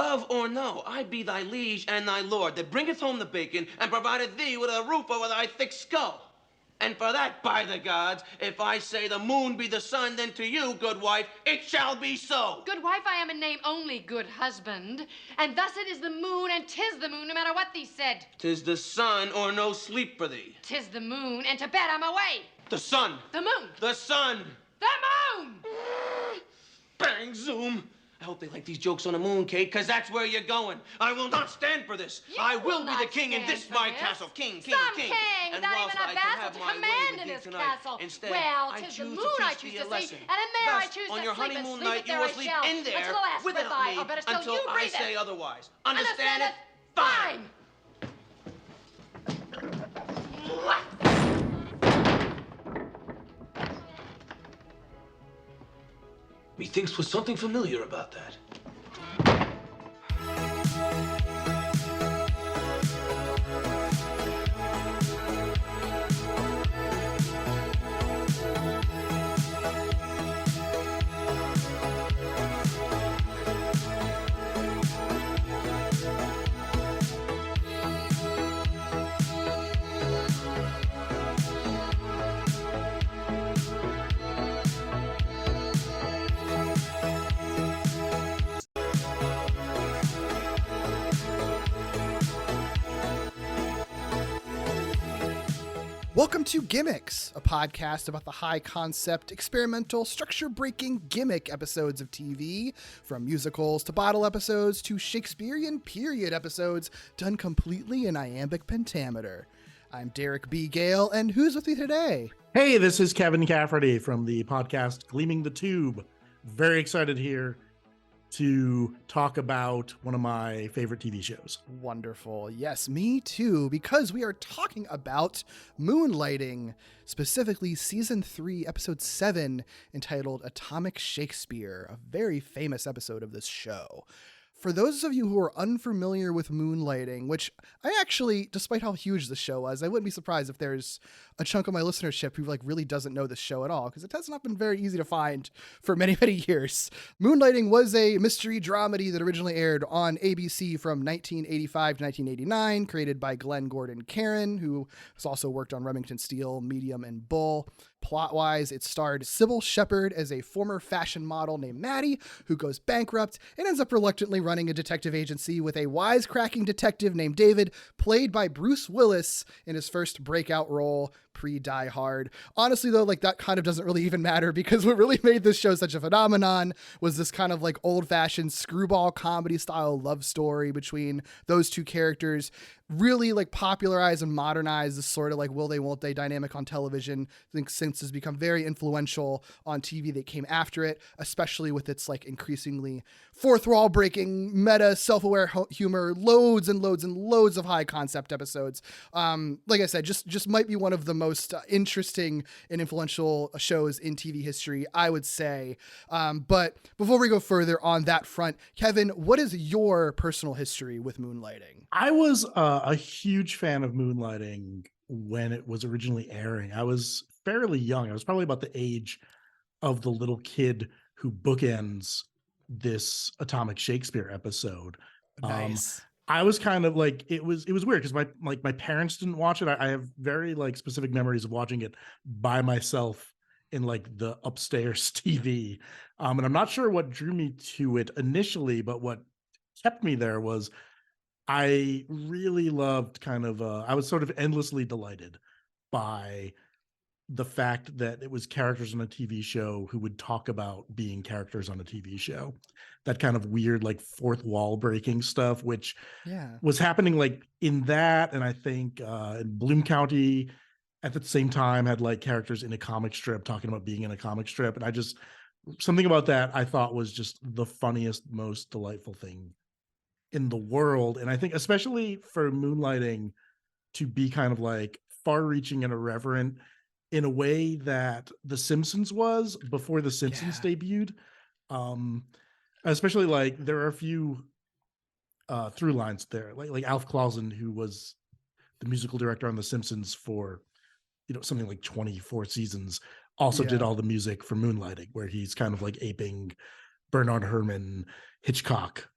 Love or no, I be thy liege and thy lord that bringeth home the bacon and provided thee with a roof over thy thick skull. And for that, by the gods, if I say the moon be the sun, then to you, good wife, it shall be so. Good wife I am in name only, good husband. And thus it is the moon, and 'tis the moon, no matter what thee said. 'Tis the sun or no sleep for thee. 'Tis the moon, and to bed I'm away. The sun. The moon. The sun. The moon! Bang, zoom. I hope they like these jokes on the moon, Kate, because that's where you're going. I will not stand for this. I will be the king in this my castle. King, king, Some king. king, And without whilst even a I can vassal have to my way command with in thee his tonight, castle. instead, Well, I 'tis the choose moon to I teach choose thee to a lesson. see, and in there I Thus, choose on to your sleep, and honeymoon sleep night, it you there will I sleep shall, in there until the last without breath I, me or better still, until you I breathe say it. otherwise. Understand it? Fine. Methinks was something familiar about that. Welcome to Gimmicks, a podcast about the high-concept, experimental, structure-breaking gimmick episodes of TV, from musicals to bottle episodes to Shakespearean period episodes done completely in iambic pentameter. I'm Derek B. Gale, and who's with me today? Hey, this is Kevin Cafferty from the podcast Gleaming the Tube. Very excited here to talk about one of my favorite TV shows. Wonderful. Yes, me too, because we are talking about Moonlighting, specifically Season 3, Episode 7, entitled Atomic Shakespeare, a very famous episode of this show. For those of you who are unfamiliar with Moonlighting, which I actually, despite how huge the show was, I wouldn't be surprised if there's a chunk of my listenership who really doesn't know this show at all, because it has not been very easy to find for many, many years. Moonlighting was a mystery dramedy that originally aired on ABC from 1985 to 1989, created by Glenn Gordon Caron, who has also worked on Remington Steele, Medium, and Bull. Plot-wise, it starred Cybill Shepard as a former fashion model named Maddie, who goes bankrupt and ends up reluctantly running a detective agency with a wisecracking detective named David, played by Bruce Willis in his first breakout role pre-Die Hard. Honestly, though, that kind of doesn't really even matter, because what really made this show such a phenomenon was this kind of old-fashioned screwball comedy style love story between those two characters. Really popularize and modernize this sort of will they won't they dynamic on television. I think since has become very influential on TV that came after it, especially with its increasingly fourth wall breaking, meta, self-aware humor, loads and loads and loads of high concept episodes. Like I said, just might be one of the most interesting and influential shows in TV history, I would say. But before we go further on that front, Kevin, what is your personal history with Moonlighting? I was a huge fan of Moonlighting when it was originally airing. I was fairly young. I was probably about the age of the little kid who bookends this Atomic Shakespeare episode. Nice. I was kind of it was weird because my parents didn't watch it. I have very specific memories of watching it by myself in the upstairs TV. And I'm not sure what drew me to it initially, but what kept me there was I really loved I was sort of endlessly delighted by the fact that it was characters on a TV show who would talk about being characters on a TV show. That kind of weird, fourth wall breaking stuff, which was happening in that. And I think in Bloom County at the same time had characters in a comic strip talking about being in a comic strip. And something about that I thought was just the funniest, most delightful thing in the world. And I think especially for Moonlighting to be kind of far reaching and irreverent in a way that The Simpsons was before The Simpsons debuted. Especially there are a few through lines there, like Alf Clausen, who was the musical director on The Simpsons for something like 24 seasons, also did all the music for Moonlighting, where he's kind of aping Bernard Herrmann, Hitchcock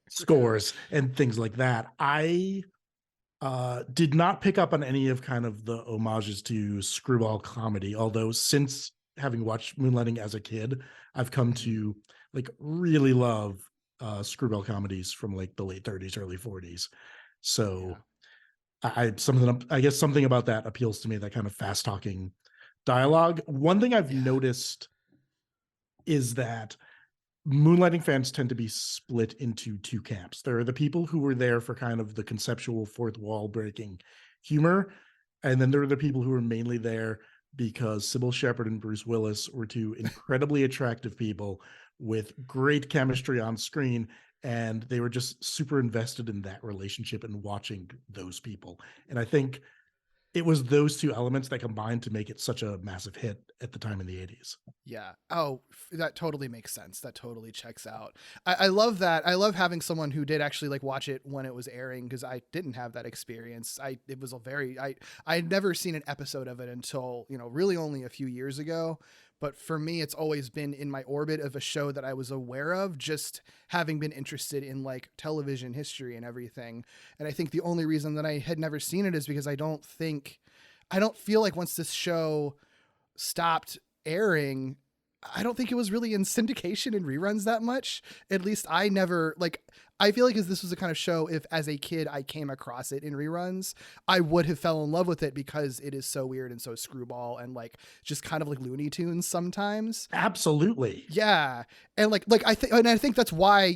scores and things like that. I did not pick up on any of kind of the homages to screwball comedy, although since having watched Moonlighting as a kid, I've come to like really love screwball comedies from like the late 30s, early 40s. So I guess something about that appeals to me, that kind of fast talking dialogue. One thing I've noticed is that Moonlighting fans tend to be split into two camps. There are the people who were there for kind of the conceptual fourth wall breaking humor. And then there are the people who are mainly there because Cybill Shepard and Bruce Willis were two incredibly attractive people with great chemistry on screen. And they were just super invested in that relationship and watching those people. And I think it was those two elements that combined to make it such a massive hit at the time in the 80s. Yeah. Oh, that totally makes sense. That totally checks out. I love that. I love having someone who did actually like watch it when it was airing, because I didn't have that experience. I'd never seen an episode of it until, really only a few years ago. But for me, it's always been in my orbit of a show that I was aware of, just having been interested in like television history and everything. And I think the only reason that I had never seen it is because I don't feel like once this show stopped airing, I don't think it was really in syndication and reruns that much. At least I feel like this was the kind of show, if as a kid I came across it in reruns, I would have fell in love with it because it is so weird and so screwball and like just kind of like Looney Tunes sometimes. Absolutely. Yeah. And I think that's why,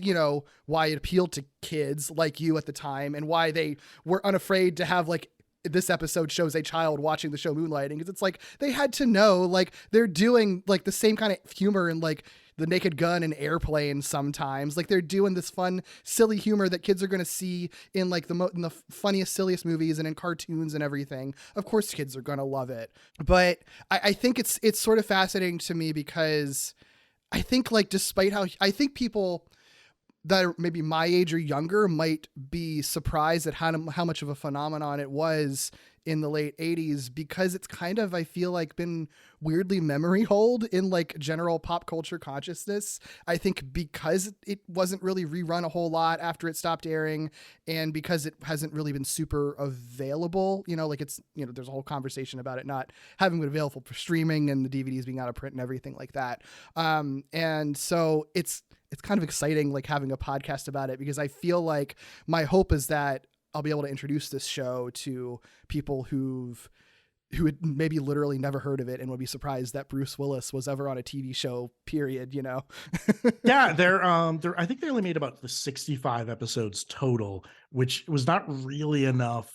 why it appealed to kids like you at the time, and why they were unafraid to have like, this episode shows a child watching the show Moonlighting, because it's like they had to know like they're doing like the same kind of humor in like The Naked Gun and Airplane sometimes. Like they're doing this fun, silly humor that kids are going to see in like in the funniest, silliest movies and in cartoons and everything. Of course, kids are going to love it. But I think it's sort of fascinating to me, because I think like despite how I think people that are maybe my age or younger might be surprised at how much of a phenomenon it was in the late 80s, because it's kind of, I feel like, been weirdly memory hold in like general pop culture consciousness. I think because it wasn't really rerun a whole lot after it stopped airing, and because it hasn't really been super available, like it's, there's a whole conversation about it not having been available for streaming and the DVDs being out of print and everything like that. And so it's kind of exciting, like having a podcast about it, because I feel like my hope is that I'll be able to introduce this show to people who had maybe literally never heard of it and would be surprised that Bruce Willis was ever on a TV show, period, Yeah, I think they only made about the 65 episodes total, which was not really enough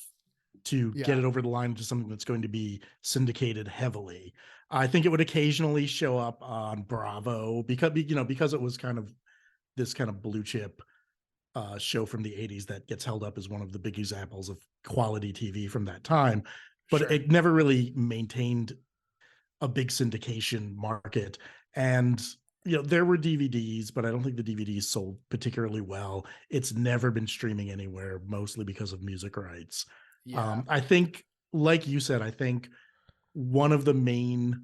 to get it over the line to something that's going to be syndicated heavily. I think it would occasionally show up on Bravo because it was kind of this kind of blue chip show from the 80s that gets held up as one of the big examples of quality TV from that time. But it never really maintained a big syndication market. And, there were DVDs, but I don't think the DVDs sold particularly well. It's never been streaming anywhere, mostly because of music rights. Yeah. I think, like you said, I think one of the main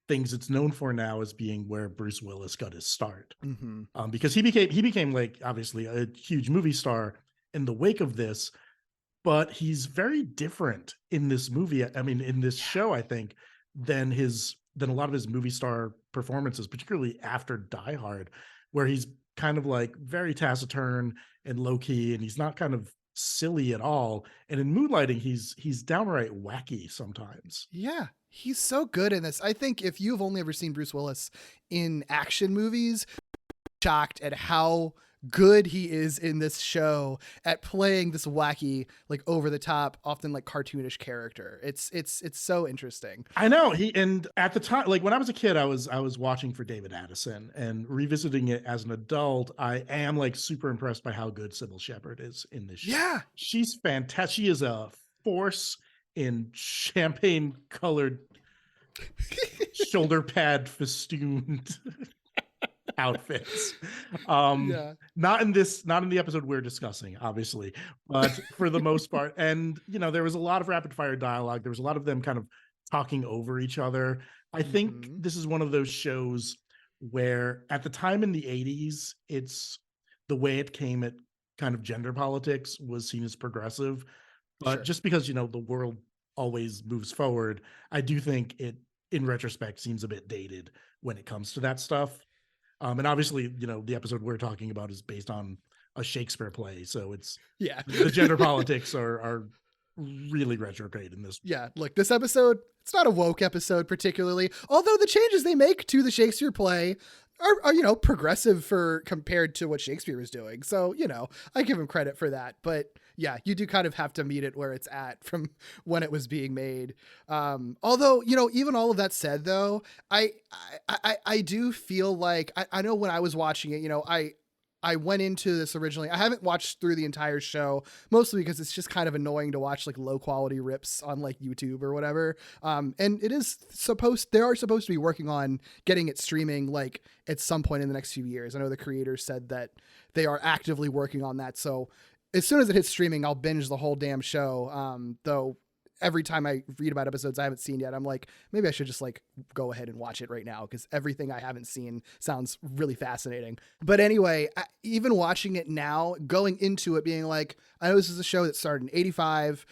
things it's known for now is being where Bruce Willis got his start. Mm-hmm. Because he became like obviously a huge movie star in the wake of this, but he's very different in this movie. I mean, in this show, I think, than a lot of his movie star performances, particularly after Die Hard, where he's kind of like very taciturn and low key, and he's not kind of silly at all. And in Moonlighting, he's downright wacky sometimes. Yeah, he's so good in this. I think if you've only ever seen Bruce Willis in action movies, shocked at how good he is in this show at playing this wacky, like over the top, often like cartoonish character. It's so interesting. I know and at the time, like when I was a kid, I was watching for David Addison, and revisiting it as an adult, I am like super impressed by how good Cybill Shepard is in this show. Yeah, she's fantastic. She is a force in champagne colored shoulder pad festooned outfits. Not in the episode we're discussing, obviously, but for the most part. And there was a lot of rapid fire dialogue. There was a lot of them kind of talking over each other. I think this is one of those shows where at the time in the 80s, the way it came at kind of gender politics was seen as progressive. But Sure. just because, the world always moves forward, I do think it, in retrospect, seems a bit dated when it comes to that stuff. And obviously, the episode we're talking about is based on a Shakespeare play. So it's, Yeah. the gender politics are really retrograde in this. Yeah, look, this episode, it's not a woke episode particularly, although the changes they make to the Shakespeare play are progressive for compared to what Shakespeare was doing. So, I give him credit for that. But yeah, you do kind of have to meet it where it's at from when it was being made. Although, even all of that said, though, I do feel like I know when I was watching it, I went into this originally. I haven't watched through the entire show, mostly because it's just kind of annoying to watch like low quality rips on like YouTube or whatever. And they are supposed to be working on getting it streaming like at some point in the next few years. I know the creators said that they are actively working on that. So as soon as it hits streaming, I'll binge the whole damn show. Though every time I read about episodes I haven't seen yet, I'm like, maybe I should just like go ahead and watch it right now, because everything I haven't seen sounds really fascinating. But anyway, even watching it now, going into it being like, I know this is a show that started in 85.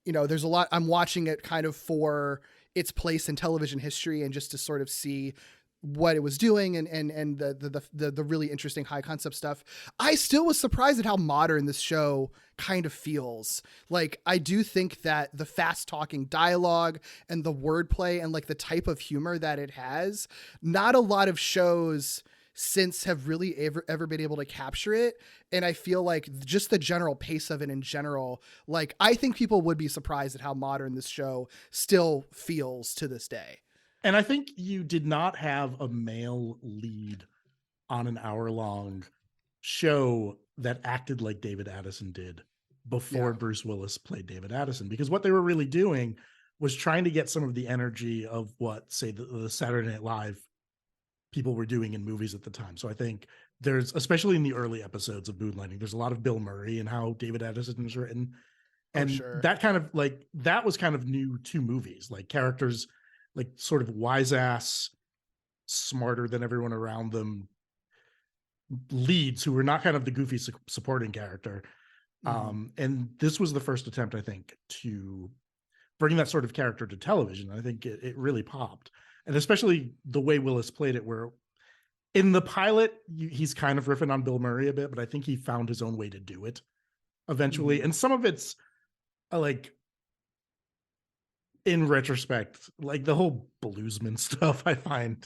There's a lot. I'm watching it kind of for its place in television history and just to sort of see what it was doing and the really interesting high concept stuff. I still was surprised at how modern this show kind of feels. Like, I do think that the fast talking dialogue and the wordplay and like the type of humor that it has, not a lot of shows since have really ever been able to capture it. And I feel like just the general pace of it in general, like, I think people would be surprised at how modern this show still feels to this day. And I think you did not have a male lead on an hour-long show that acted like David Addison did before Bruce Willis played David Addison, because what they were really doing was trying to get some of the energy of what, say, the Saturday Night Live people were doing in movies at the time. So I think there's, especially in the early episodes of Moonlighting, there's a lot of Bill Murray and how David Addison was written. And that kind of like, that was kind of new to movies, like characters like sort of wise ass, smarter than everyone around them leads who were not kind of the goofy supporting character. And this was the first attempt, I think, to bring that sort of character to television. I think it really popped. And especially the way Willis played it, where in the pilot, he's kind of riffing on Bill Murray a bit, but I think he found his own way to do it eventually. And some of it's like, in retrospect, like the whole bluesman stuff, I find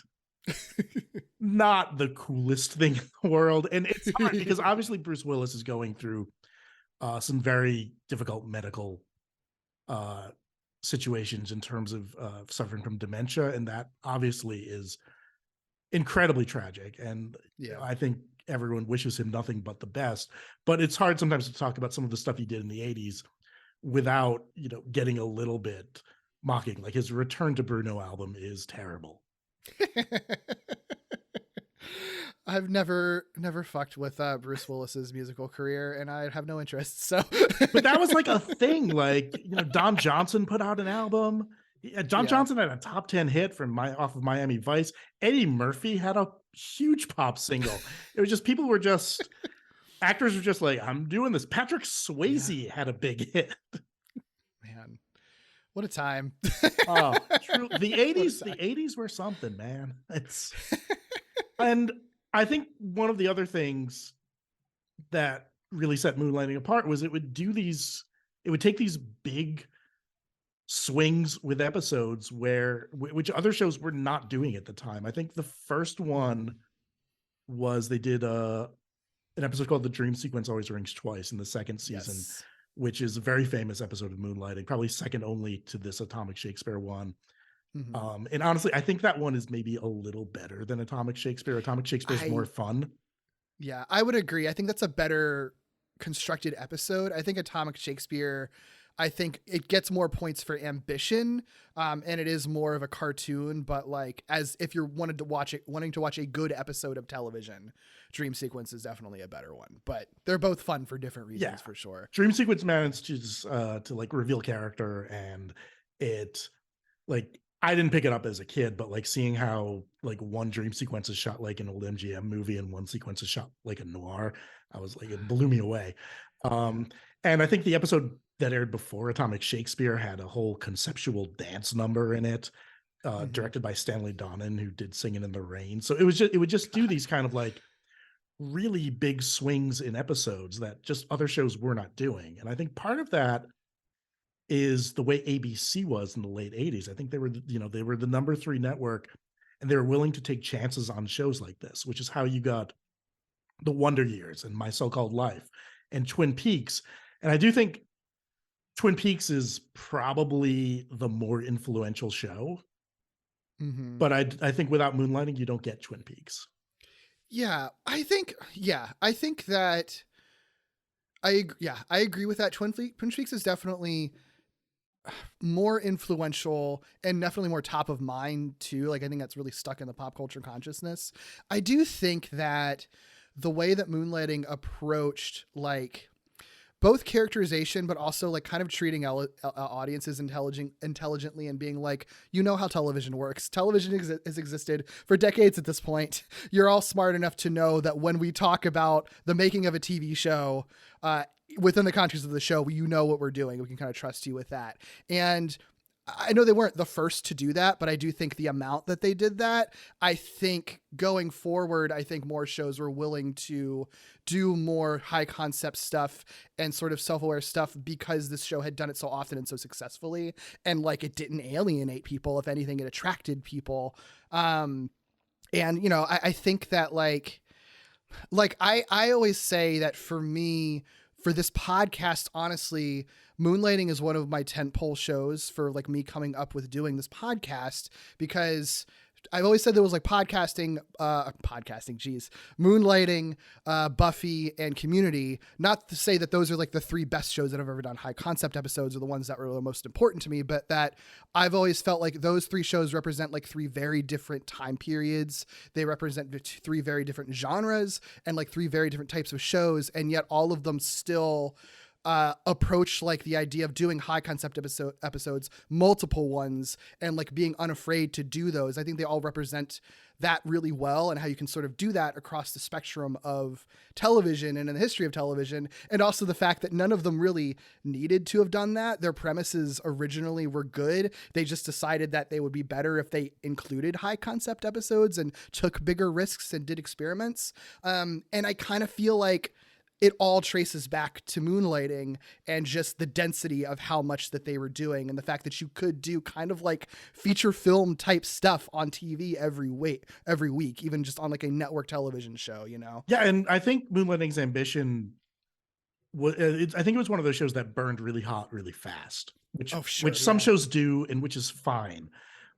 not the coolest thing in the world. And it's hard because obviously Bruce Willis is going through some very difficult medical situations in terms of suffering from dementia. And that obviously is incredibly tragic. And I think everyone wishes him nothing but the best. But it's hard sometimes to talk about some of the stuff he did in the 80s without, getting a little bit mocking. Like his Return to Bruno album is terrible. I've never fucked with Bruce Willis's musical career, and I have no interest. So, but that was like a thing. Like, Don Johnson put out an album. Don Johnson had a top 10 hit off of Miami Vice. Eddie Murphy had a huge pop single. It was just, actors were just like, I'm doing this. Patrick Swayze had a big hit. Man, what a time. Oh, true. The 80s were something, man. And I think one of the other things that really set Moonlighting apart was it would take these big swings with episodes which other shows were not doing at the time. I think the first one was they did an episode called The Dream Sequence Always Rings Twice in the second season, which is a very famous episode of Moonlighting, probably second only to this Atomic Shakespeare one. And honestly, I think that one is maybe a little better than Atomic Shakespeare. Atomic Shakespeare is more fun. Yeah, I would agree. I think that's a better constructed episode. I think Atomic Shakespeare, I think it gets more points for ambition, and it is more of a cartoon. But like, as if you're wanting to watch a good episode of television, Dream Sequence is definitely a better one. But they're both fun for different reasons, for sure. Dream Sequence managed to like reveal character, and it like I didn't pick it up as a kid, but like seeing how like one dream sequence is shot like an old MGM movie and one sequence is shot like a noir, I was like, it blew me away. And I think the episode that aired before Atomic Shakespeare had a whole conceptual dance number in it, directed by Stanley Donen, who did Singing in the Rain. So it would just do these kind of like really big swings in episodes that just other shows were not doing. And I think part of that is the way ABC was in the late 80s. I think they were the number 3 network, and they were willing to take chances on shows like this, which is how you got The Wonder Years and My So-Called Life and Twin Peaks. And I do think Twin Peaks is probably the more influential show. But I think without Moonlighting, you don't get Twin Peaks. I think that I agree with that. Twin Peaks is definitely more influential and definitely more top of mind too. Like, I think that's really stuck in the pop culture consciousness. I do think that the way that Moonlighting approached like both characterization, but also like kind of treating audiences intelligently and being like, you know how television works. Television has existed for decades at this point. You're all smart enough to know that when we talk about the making of a TV show, within the context of the show, you know what we're doing. We can kind of trust you with that. And I know they weren't the first to do that, but I do think the amount that they did that, I think going forward, I think more shows were willing to do more high concept stuff and sort of self-aware stuff because this show had done it so often and so successfully. And like, it didn't alienate people. If anything, it attracted people. And, you know, I think that like I always say that for me, for this podcast, honestly, Moonlighting is one of my tentpole shows for like me coming up with doing this podcast, because I've always said there was like Moonlighting, Buffy, and Community. Not to say that those are like the 3 best shows that I've ever done high concept episodes, or the ones that were the most important to me, but that I've always felt like those 3 shows represent like 3 very different time periods. They represent 3 very different genres and like 3 very different types of shows, and yet all of them still approach like the idea of doing high concept episodes, multiple ones, and like being unafraid to do those. I think they all represent that really well, and how you can sort of do that across the spectrum of television and in the history of television. And also the fact that none of them really needed to have done that. Their premises originally were good. They just decided that they would be better if they included high concept episodes and took bigger risks and did experiments. And I kind of feel like it all traces back to Moonlighting and just the density of how much that they were doing, and the fact that you could do kind of like feature film type stuff on TV every week, even just on like a network television show, you know? Yeah. And I think Moonlighting's ambition was, I think it was one of those shows that burned really hot, really fast, which some shows do, and which is fine.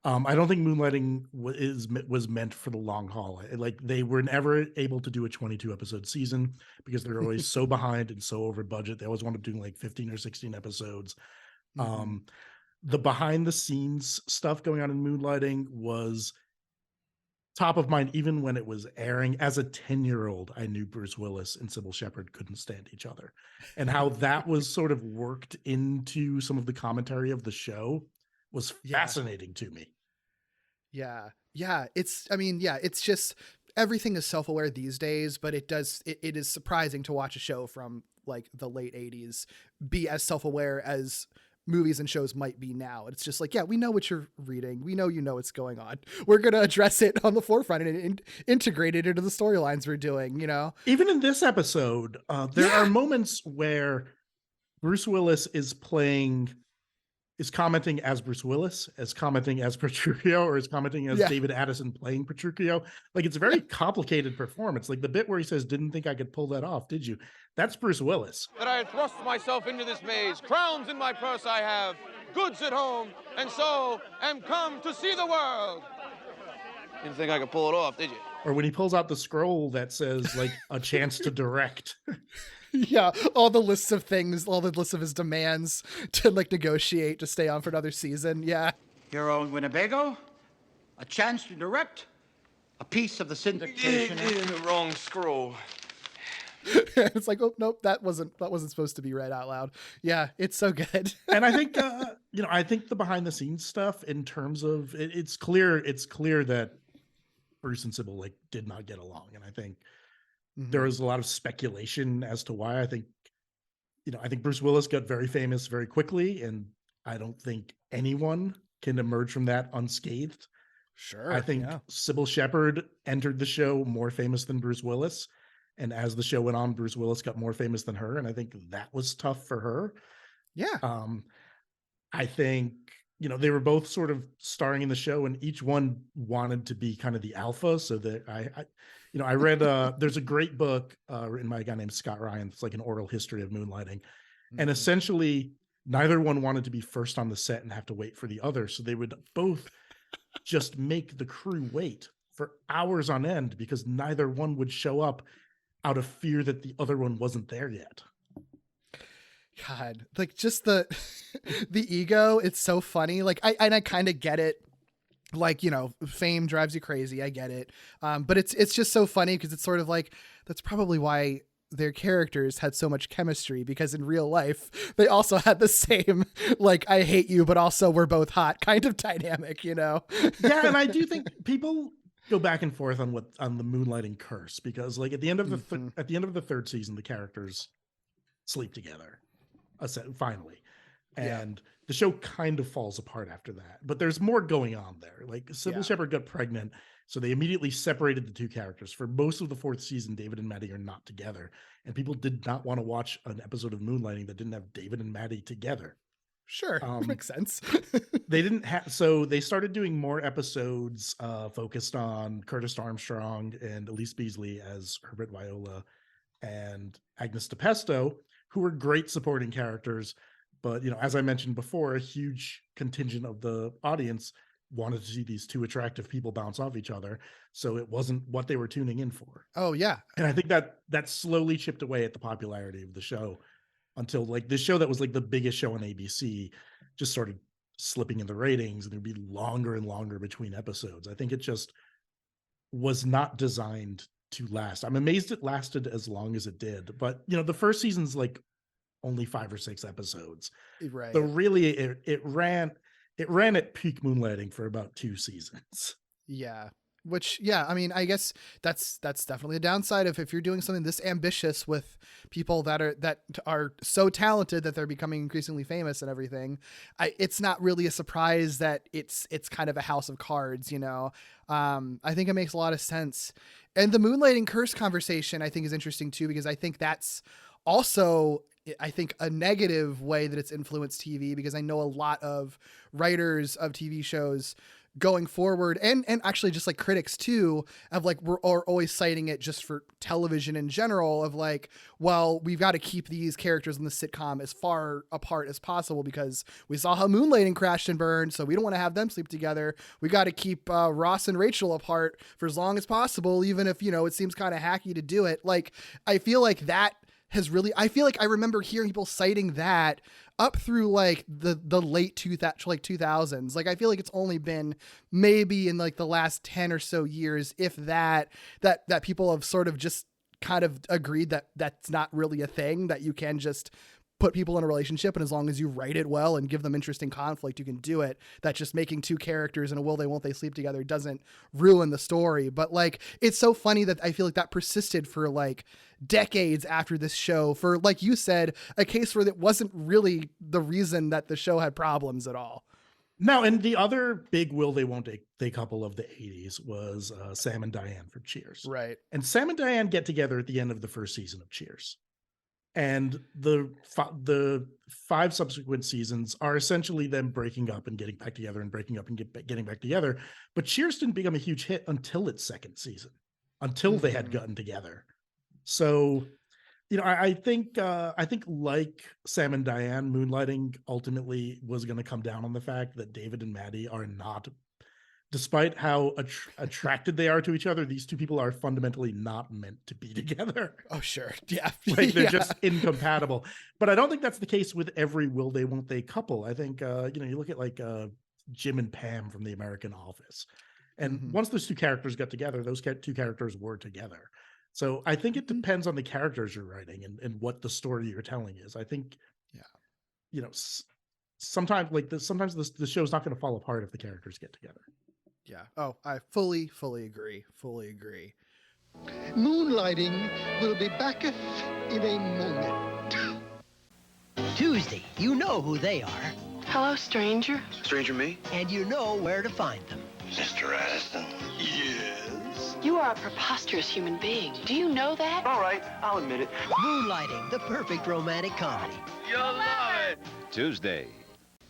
I don't think Moonlighting was meant for the long haul. Like, they were never able to do a 22 episode season because they're always so behind and so over budget. They always wound up doing like 15 or 16 episodes. The behind the scenes stuff going on in Moonlighting was top of mind even when it was airing. As a 10-year-old, I knew Bruce Willis and Cybill Shepard couldn't stand each other, and how that was sort of worked into some of the commentary of the show was fascinating to me. Yeah. It's just, everything is self-aware these days, but it is surprising to watch a show from like the late 80s be as self-aware as movies and shows might be now. It's just like, yeah, we know what you're reading. We know, you know, what's going on. We're going to address it on the forefront and integrate it into the storylines we're doing, you know? Even in this episode, there are moments where Bruce Willis is commenting as Bruce Willis, as commenting as Petruchio, or is commenting as David Addison playing Petruchio. Like, it's a very complicated performance. Like the bit where he says, "Didn't think I could pull that off, did you?" That's Bruce Willis. That I thrust myself into this maze, crowns in my purse I have, goods at home, and so am come to see the world. Didn't think I could pull it off, did you? Or when he pulls out the scroll that says like a chance to direct. Yeah, all the lists of things, all the lists of his demands to like negotiate to stay on for another season. Yeah. Hero in Winnebago, a chance to direct, a piece of the syndication. The wrong scroll. It's like, oh nope, that wasn't supposed to be read out loud. Yeah, it's so good. And I think I think the behind the scenes stuff in terms of it's clear that Bruce and Cybill like did not get along, and I think there was a lot of speculation as to why. I think Bruce Willis got very famous very quickly, and I don't think anyone can emerge from that unscathed. Sure. I think Cybill Shepard entered the show more famous than Bruce Willis. And as the show went on, Bruce Willis got more famous than her. And I think that was tough for her. Yeah. I think, they were both sort of starring in the show, and each one wanted to be kind of the alpha. So that I read, there's a great book written by a guy named Scott Ryan. It's like an oral history of moonlighting. And essentially, neither one wanted to be first on the set and have to wait for the other. So they would both just make the crew wait for hours on end because neither one would show up out of fear that the other one wasn't there yet. God, like just the ego, it's so funny. Like I kind of get it. Like, fame drives you crazy. I get it. But it's just so funny because it's sort of like, that's probably why their characters had so much chemistry, because in real life they also had the same, like, I hate you, but also we're both hot kind of dynamic, Yeah. And I do think people go back and forth on the moonlighting curse, because like at the end of the third season, the characters sleep together finally. And the show kind of falls apart after that, but there's more going on there. Like Cybill Shepard got pregnant, so they immediately separated the two characters. For most of the fourth season, David and Maddie are not together, and people did not want to watch an episode of Moonlighting that didn't have David and Maddie together. Sure. Makes sense. They didn't have, so they started doing more episodes focused on Curtis Armstrong and Elise Beasley as Herbert Viola and Agnes DePesto, who were great supporting characters. But, as I mentioned before, a huge contingent of the audience wanted to see these two attractive people bounce off each other. So it wasn't what they were tuning in for. Oh, yeah. And I think that slowly chipped away at the popularity of the show until like this show that was like the biggest show on ABC just started slipping in the ratings, and there'd be longer and longer between episodes. I think it just was not designed to last. I'm amazed it lasted as long as it did. But, the first season's like only 5 or 6 episodes. Right. So really it ran at peak Moonlighting for about 2 seasons. Yeah. Which, I mean, I guess that's definitely a downside of if you're doing something this ambitious with people that are so talented that they're becoming increasingly famous and everything. It's not really a surprise that it's kind of a house of cards, I think it makes a lot of sense. And the Moonlighting curse conversation, I think, is interesting too, because I think that's also, a negative way that it's influenced TV, because I know a lot of writers of TV shows going forward, and actually just like critics too, of like, are always citing it just for television in general, of like, well, we've got to keep these characters in the sitcom as far apart as possible because we saw how Moonlighting crashed and burned, so we don't want to have them sleep together. We got to keep Ross and Rachel apart for as long as possible, even if, it seems kind of hacky to do it. Like, I feel like that has really, I feel like I remember hearing people citing that up through like the late 2000s. Like, I feel like it's only been maybe in like the last 10 or so years, if that people have sort of just kind of agreed that that's not really a thing, that you can just put people in a relationship, and as long as you write it well and give them interesting conflict, you can do it. That just making two characters in a will they won't they sleep together doesn't ruin the story. But like, it's so funny that I feel like that persisted for like decades after this show, for, like you said, a case where it wasn't really the reason that the show had problems at all. No, and the other big will they won't they couple of the 80s was Sam and Diane for Cheers. Right. And Sam and Diane get together at the end of the first season of Cheers. And the 5 subsequent seasons are essentially them breaking up and getting back together, and breaking up and getting back together. But Cheers didn't become a huge hit until its second season, until they had gotten together. So, I think like Sam and Diane, Moonlighting ultimately was going to come down on the fact that David and Maddie are not, despite how attracted they are to each other, these two people are fundamentally not meant to be together. Oh, sure. Yeah. Like, they're just incompatible. But I don't think that's the case with every will they won't they couple. I think, you look at like Jim and Pam from The American Office. And once those two characters got together, those two characters were together. So I think it depends on the characters you're writing and what the story you're telling is. I think, sometimes sometimes the show's not going to fall apart if the characters get together. Yeah. Oh, I fully agree. Fully agree. Moonlighting will be backeth in a moment. Tuesday, you know who they are. Hello, stranger. Stranger me? And you know where to find them. Mr. Aniston. Yes. You are a preposterous human being. Do you know that? All right, I'll admit it. Moonlighting, the perfect romantic comedy. You'll love it. Tuesday.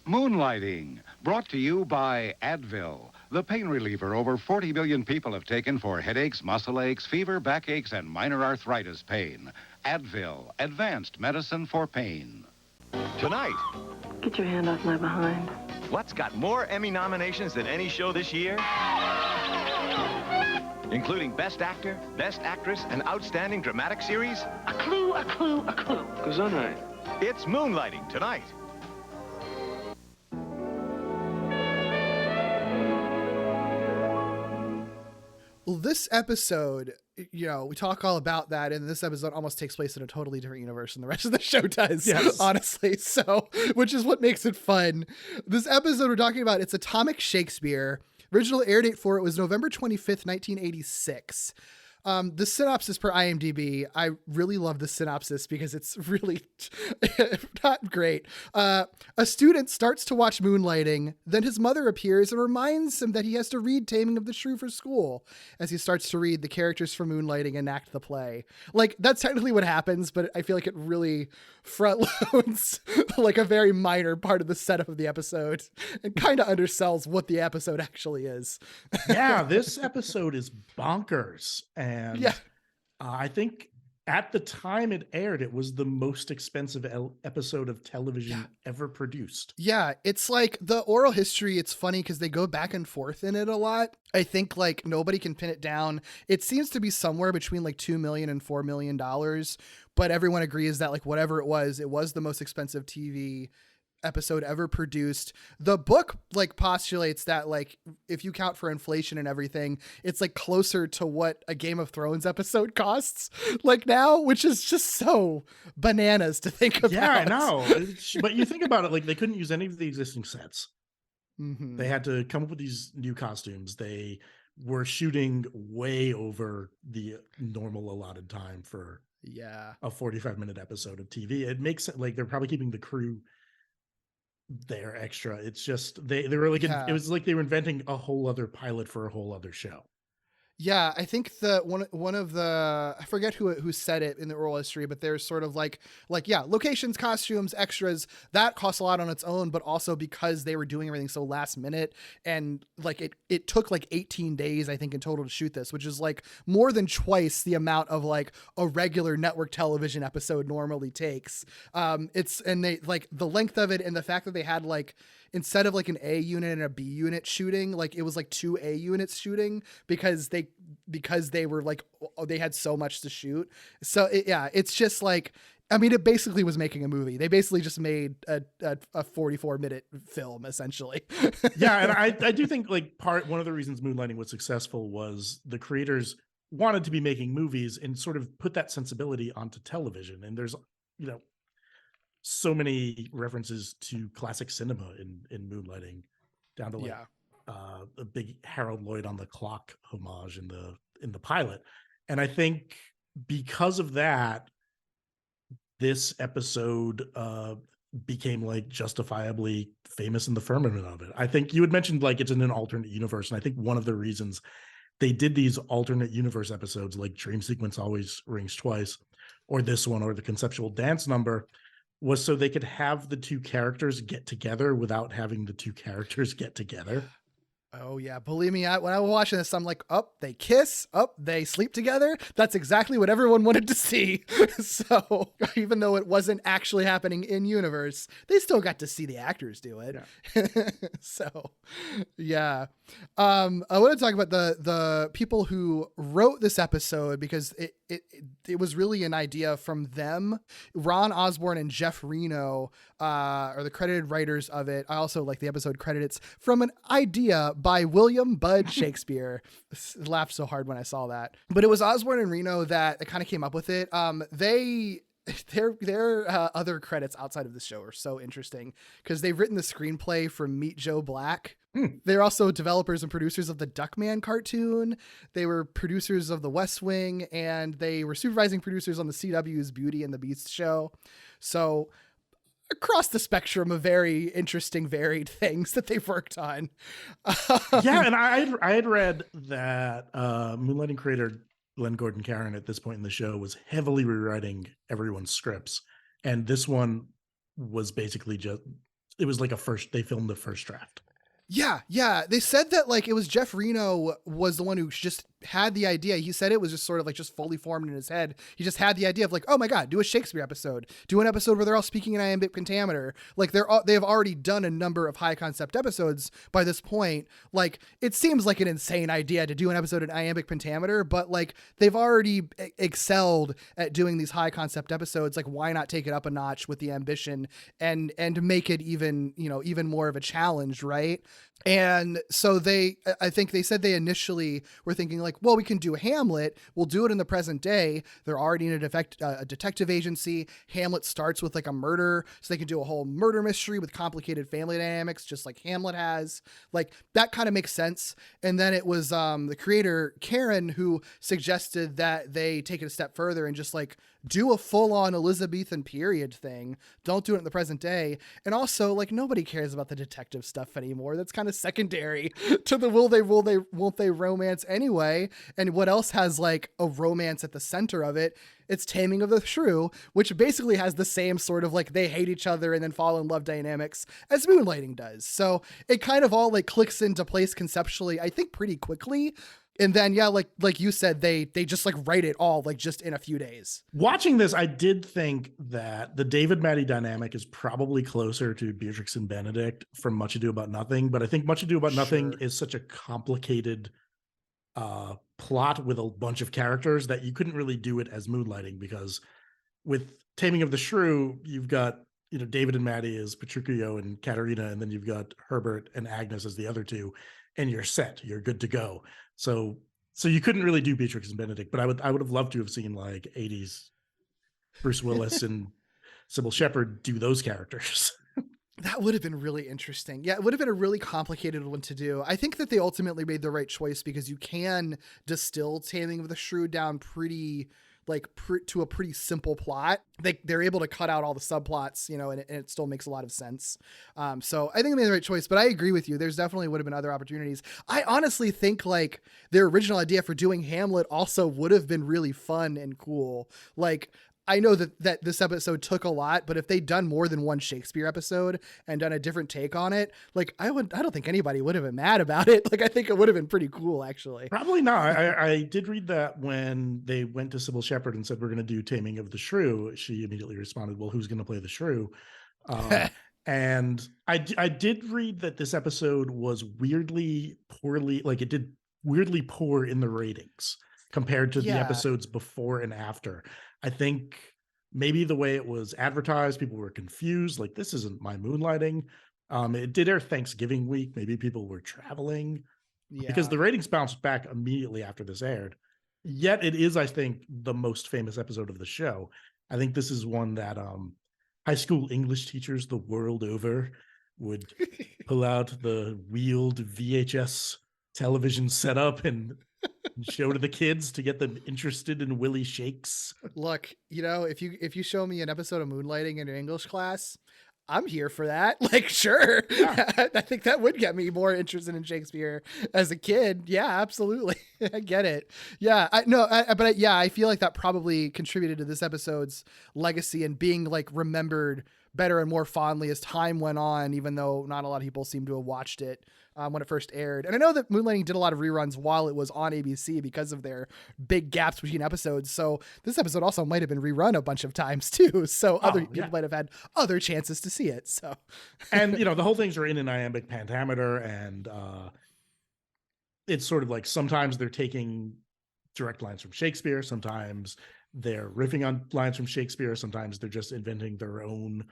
Moonlighting, brought to you by Advil, the pain reliever over 40 million people have taken for headaches, muscle aches, fever, backaches, and minor arthritis pain. Advil, advanced medicine for pain. Tonight, Get your hand off my behind. what's got more Emmy nominations than any show this year? Including Best Actor, Best Actress, and Outstanding Dramatic Series? A clue, a clue, a clue. Gesundheit. It's Moonlighting tonight. Well, this episode, we talk all about that, and this episode almost takes place in a totally different universe than the rest of the show does, Yes. honestly. So, which is what makes it fun. This episode we're talking about, it's Atomic Shakespeare. Original air date for it was November 25th, 1986. The synopsis per IMDb, I really love the synopsis because it's really not great. A student starts to watch Moonlighting, then his mother appears and reminds him that he has to read Taming of the Shrew for school. As he starts to read, the characters from Moonlighting enact the play. Like, that's technically what happens, but I feel like it really front loads like a very minor part of the setup of the episode and kind of undersells what the episode actually is. Yeah, this episode is bonkers. And Yeah. I think at the time it aired, it was the most expensive episode of television ever produced. Yeah, it's like the oral history. It's funny because they go back and forth in it a lot. I think like nobody can pin it down. It seems to be somewhere between like $2 million and $4 million, but everyone agrees that like whatever it was the most expensive TV episode ever produced. The book like postulates that like if you count for inflation and everything, it's like closer to what a Game of Thrones episode costs like now, which is just so bananas to think about. Yeah, I know. But you think about it, like they couldn't use any of the existing sets. Mm-hmm. They had to come up with these new costumes. They were shooting way over the normal allotted time for a 45-minute episode of TV. It makes it like they're probably keeping the crew there extra. It's just they were like it was like they were inventing a whole other pilot for a whole other show. Yeah, I think the one of the, I forget who said it in the oral history, but there's sort of like locations, costumes, extras that cost a lot on its own, but also because they were doing everything so last minute, and like it took like 18 days I think in total to shoot this, which is like more than twice the amount of like a regular network television episode normally takes. And they like the length of it and the fact that they had like, instead of like an A unit and a B unit shooting, like it was like 2 A units shooting because they were like, they had so much to shoot. So it's just like, I mean, it basically was making a movie. They basically just made a 44-minute film essentially. Yeah. And I do think like one of the reasons Moonlighting was successful was the creators wanted to be making movies and sort of put that sensibility onto television. And there's, so many references to classic cinema in Moonlighting, down to like a big Harold Lloyd on the Clock homage in the pilot. And I think because of that, this episode became like justifiably famous in the firmament of it. I think you had mentioned like it's in an alternate universe, and I think one of the reasons they did these alternate universe episodes like Dream Sequence Always Rings Twice, or this one, or the conceptual dance number, was so they could have the two characters get together without having the two characters get together. Oh yeah, believe me, when I was watching this, I'm like, they kiss, they sleep together. That's exactly what everyone wanted to see. So even though it wasn't actually happening in universe, they still got to see the actors do it. Yeah. So yeah. I want to talk about the people who wrote this episode, because it was really an idea from them. Ron Osborne and Jeff Reno are the credited writers of it. I also like the episode credits from an idea by William Bud Shakespeare. Laughed so hard when I saw that. But it was Osborne and Reno that kind of came up with it. Their other credits outside of the show are so interesting because they've written the screenplay for Meet Joe Black. They're also developers and producers of the Duckman cartoon. They were producers of The West Wing, and they were supervising producers on the CW's Beauty and the Beast show. So across the spectrum of very interesting, varied things that they've worked on. Yeah, and I had read that Moonlighting creator Glenn Gordon Caron at this point in the show was heavily rewriting everyone's scripts, and this one was basically it was like they filmed the first draft. Yeah. They said that like it was Jeff Reno was the one who just had the idea. He said it was just sort of like just fully formed in his head. He just had the idea of like, oh my God, do a Shakespeare episode, do an episode where they're all speaking in iambic pentameter. Like they have already done a number of high concept episodes by this point. Like it seems like an insane idea to do an episode in iambic pentameter, but like they've already excelled at doing these high concept episodes. Like why not take it up a notch with the ambition and make it even more of a challenge, right? And so I think they said they initially were thinking like, well, we can do Hamlet. We'll do it in the present day. They're already in a detective agency. Hamlet starts with like a murder, so they can do a whole murder mystery with complicated family dynamics, just like Hamlet has. Like that kind of makes sense. And then it was the creator Karen who suggested that they take it a step further and just like do a full-on Elizabethan period thing. Don't do it in the present day. And also, like, nobody cares about the detective stuff anymore. That's kind of secondary to the won't they romance anyway. And what else has like a romance at the center of it? It's Taming of the Shrew, which basically has the same sort of like they hate each other and then fall in love dynamics as Moonlighting does. So it kind of all like clicks into place conceptually, I think pretty quickly. And then, yeah, like you said, they just like write it all like just in a few days. Watching this, I did think that the David Maddie dynamic is probably closer to Beatrix and Benedict from Much Ado About Nothing. But I think Much Ado About Nothing is such a complicated plot with a bunch of characters that you couldn't really do it as Moonlighting, because with Taming of the Shrew, you've got David and Maddie as Petruchio and Katerina, and then you've got Herbert and Agnes as the other two, and you're set, you're good to go. So you couldn't really do Beatrix and Benedict, but I would have loved to have seen like 80s Bruce Willis and Cybill Shepard do those characters. That would have been really interesting. Yeah, it would have been a really complicated one to do. I think that they ultimately made the right choice because you can distill Taming of the Shrew down pretty to a pretty simple plot. They're able to cut out all the subplots, and it still makes a lot of sense. So I think they made the right choice, but I agree with you. There's definitely would have been other opportunities. I honestly think like their original idea for doing Hamlet also would have been really fun and cool. Like, I know that this episode took a lot, but if they'd done more than one Shakespeare episode and done a different take on it, like I don't think anybody would have been mad about it. Like I think it would have been pretty cool, actually. Probably not. I did read that when they went to Cybill Shepard and said, we're going to do Taming of the Shrew, she immediately responded, well, who's going to play the Shrew? And I did read that this episode was weirdly poorly, like it did weirdly poor in the ratings compared to the episodes before and after. I think maybe the way it was advertised, people were confused. Like, this isn't my Moonlighting. It did air Thanksgiving week. Maybe people were traveling because the ratings bounced back immediately after this aired. Yet it is, I think, the most famous episode of the show. I think this is one that high school English teachers the world over would pull out the wheeled VHS television setup and show to the kids to get them interested in Willie Shakes. Look, if you show me an episode of Moonlighting in an English class, I'm here for that. Like, sure. Yeah. I think that would get me more interested in Shakespeare as a kid. Yeah, absolutely. I get it. Yeah, I feel like that probably contributed to this episode's legacy and being like remembered better and more fondly as time went on, even though not a lot of people seem to have watched it when it first aired. And I know that Moonlighting did a lot of reruns while it was on ABC because of their big gaps between episodes. So this episode also might have been rerun a bunch of times too. So other people might have had other chances to see it. So, and the whole things are in an iambic pentameter, and it's sort of like sometimes they're taking direct lines from Shakespeare. Sometimes they're riffing on lines from Shakespeare. Sometimes they're just inventing their own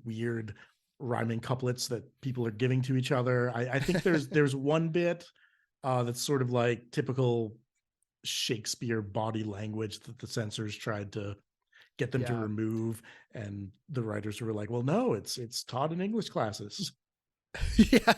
weird rhyming couplets that people are giving to each other. I think there's one bit that's sort of like typical Shakespeare body language that the censors tried to get them to remove, and the writers were like, well, no, it's taught in English classes. Yeah,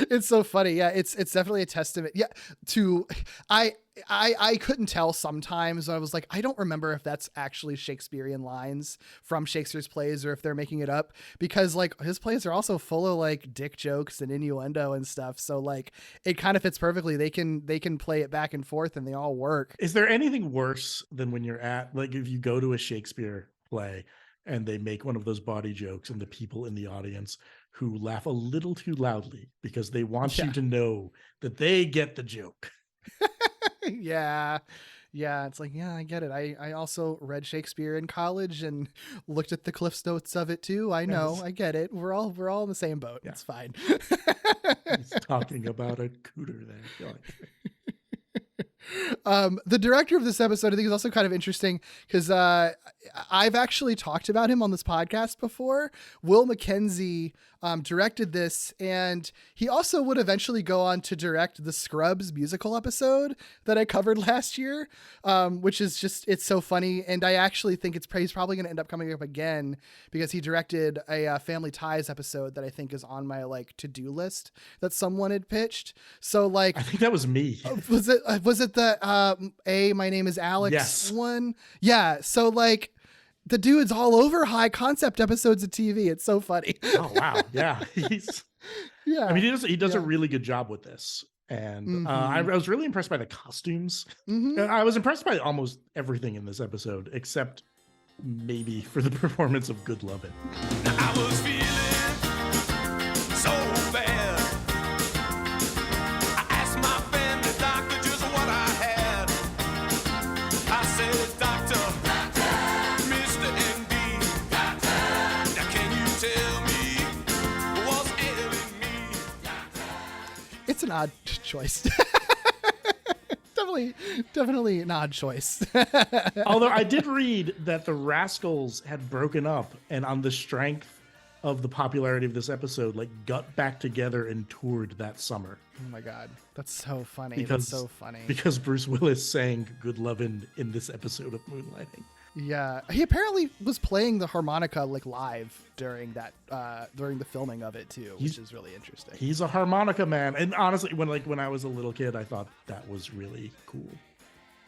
it's so funny. Yeah, it's definitely a testament. Yeah, to I couldn't tell sometimes. I was like, I don't remember if that's actually Shakespearean lines from Shakespeare's plays or if they're making it up, because like his plays are also full of like dick jokes and innuendo and stuff. So like it kind of fits perfectly. They can play it back and forth and they all work. Is there anything worse than when you're at, like, if you go to a Shakespeare play and they make one of those body jokes and the people in the audience who laugh a little too loudly because they want you to know that they get the joke? Yeah. It's like, yeah, I get it. I also read Shakespeare in college and looked at the Cliff's Notes of it too. I know, I get it. We're all in the same boat. Yeah. It's fine. He's talking about a cooter there. The director of this episode, I think, is also kind of interesting because I've actually talked about him on this podcast before. Will Mackenzie directed this, and he also would eventually go on to direct the Scrubs musical episode that I covered last year, which is just, it's so funny. And I actually think he's probably going to end up coming up again because he directed a Family Ties episode that I think is on my like to-do list that someone had pitched. So like, I think that was me. Was it the My Name is Alex one? Yeah. So like, the dude's all over high concept episodes of TV. It's so funny. Oh wow, yeah. I mean, he does a really good job with this, and I was really impressed by the costumes. I was impressed by almost everything in this episode, except maybe for the performance of Good Lovin'. I was feeling so bad. I asked my family doctor just what I had. I said, Doctor, Mr. MD, now can you tell me what's ailing me? It's an odd choice. Definitely an odd choice. Although I did read that the Rascals had broken up, and on the strength of the popularity of this episode, like got back together and toured that summer. Oh my God. That's so funny. That's so funny. Because Bruce Willis sang Good Lovin' in this episode of Moonlighting. Yeah. He apparently was playing the harmonica like live during that during the filming of it too, which is really interesting. He's a harmonica man. And honestly, when I was a little kid, I thought that was really cool.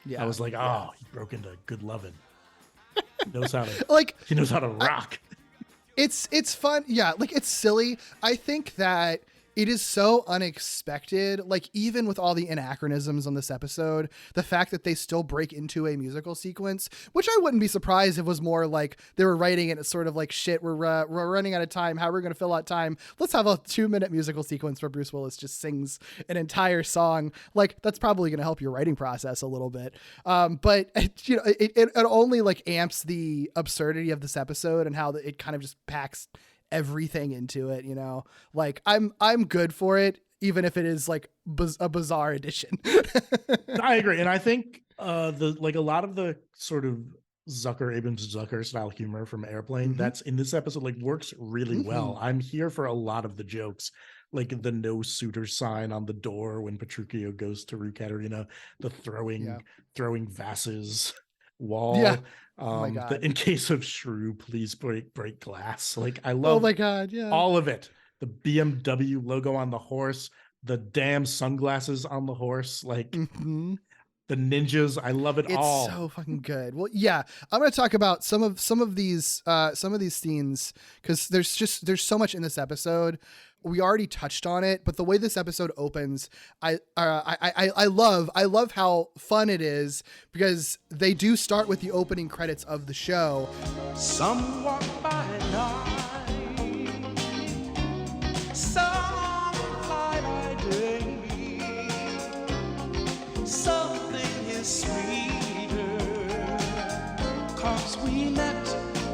Yeah. I was like, oh, he broke into Good Lovin'. He knows how to he knows how to rock. It's fun. Yeah, like it's silly. I think that it is so unexpected. Like even with all the anachronisms on this episode, the fact that they still break into a musical sequence, which I wouldn't be surprised if it was more like they were writing it as sort of like, shit, we're running out of time. How are we going to fill out time? Let's have a 2-minute musical sequence where Bruce Willis just sings an entire song. Like that's probably going to help your writing process a little bit. But you know, it only like amps the absurdity of this episode and how it kind of just packs everything into it, you know. Like I'm good for it, even if it is like a bizarre edition. I agree, and I think a lot of the sort of Abrams Zucker style humor from Airplane that's in this episode like works really well. I'm here for a lot of the jokes, like the no suitor sign on the door when Petruchio goes to Rue Caterina, the throwing vases wall. Yeah. Oh my God. In case of Shrew, please break glass. Like I love. Oh my God, yeah. All of it. The BMW logo on the horse, the damn sunglasses on the horse, like the ninjas. I love it all. It's so fucking good. Well, yeah, I'm going to talk about some of these scenes because there's so much in this episode. We already touched on it, but the way this episode opens, I love how fun it is because they do start with the opening credits of the show. Some walk by night, some fly by day. Something is sweeter, 'cause we met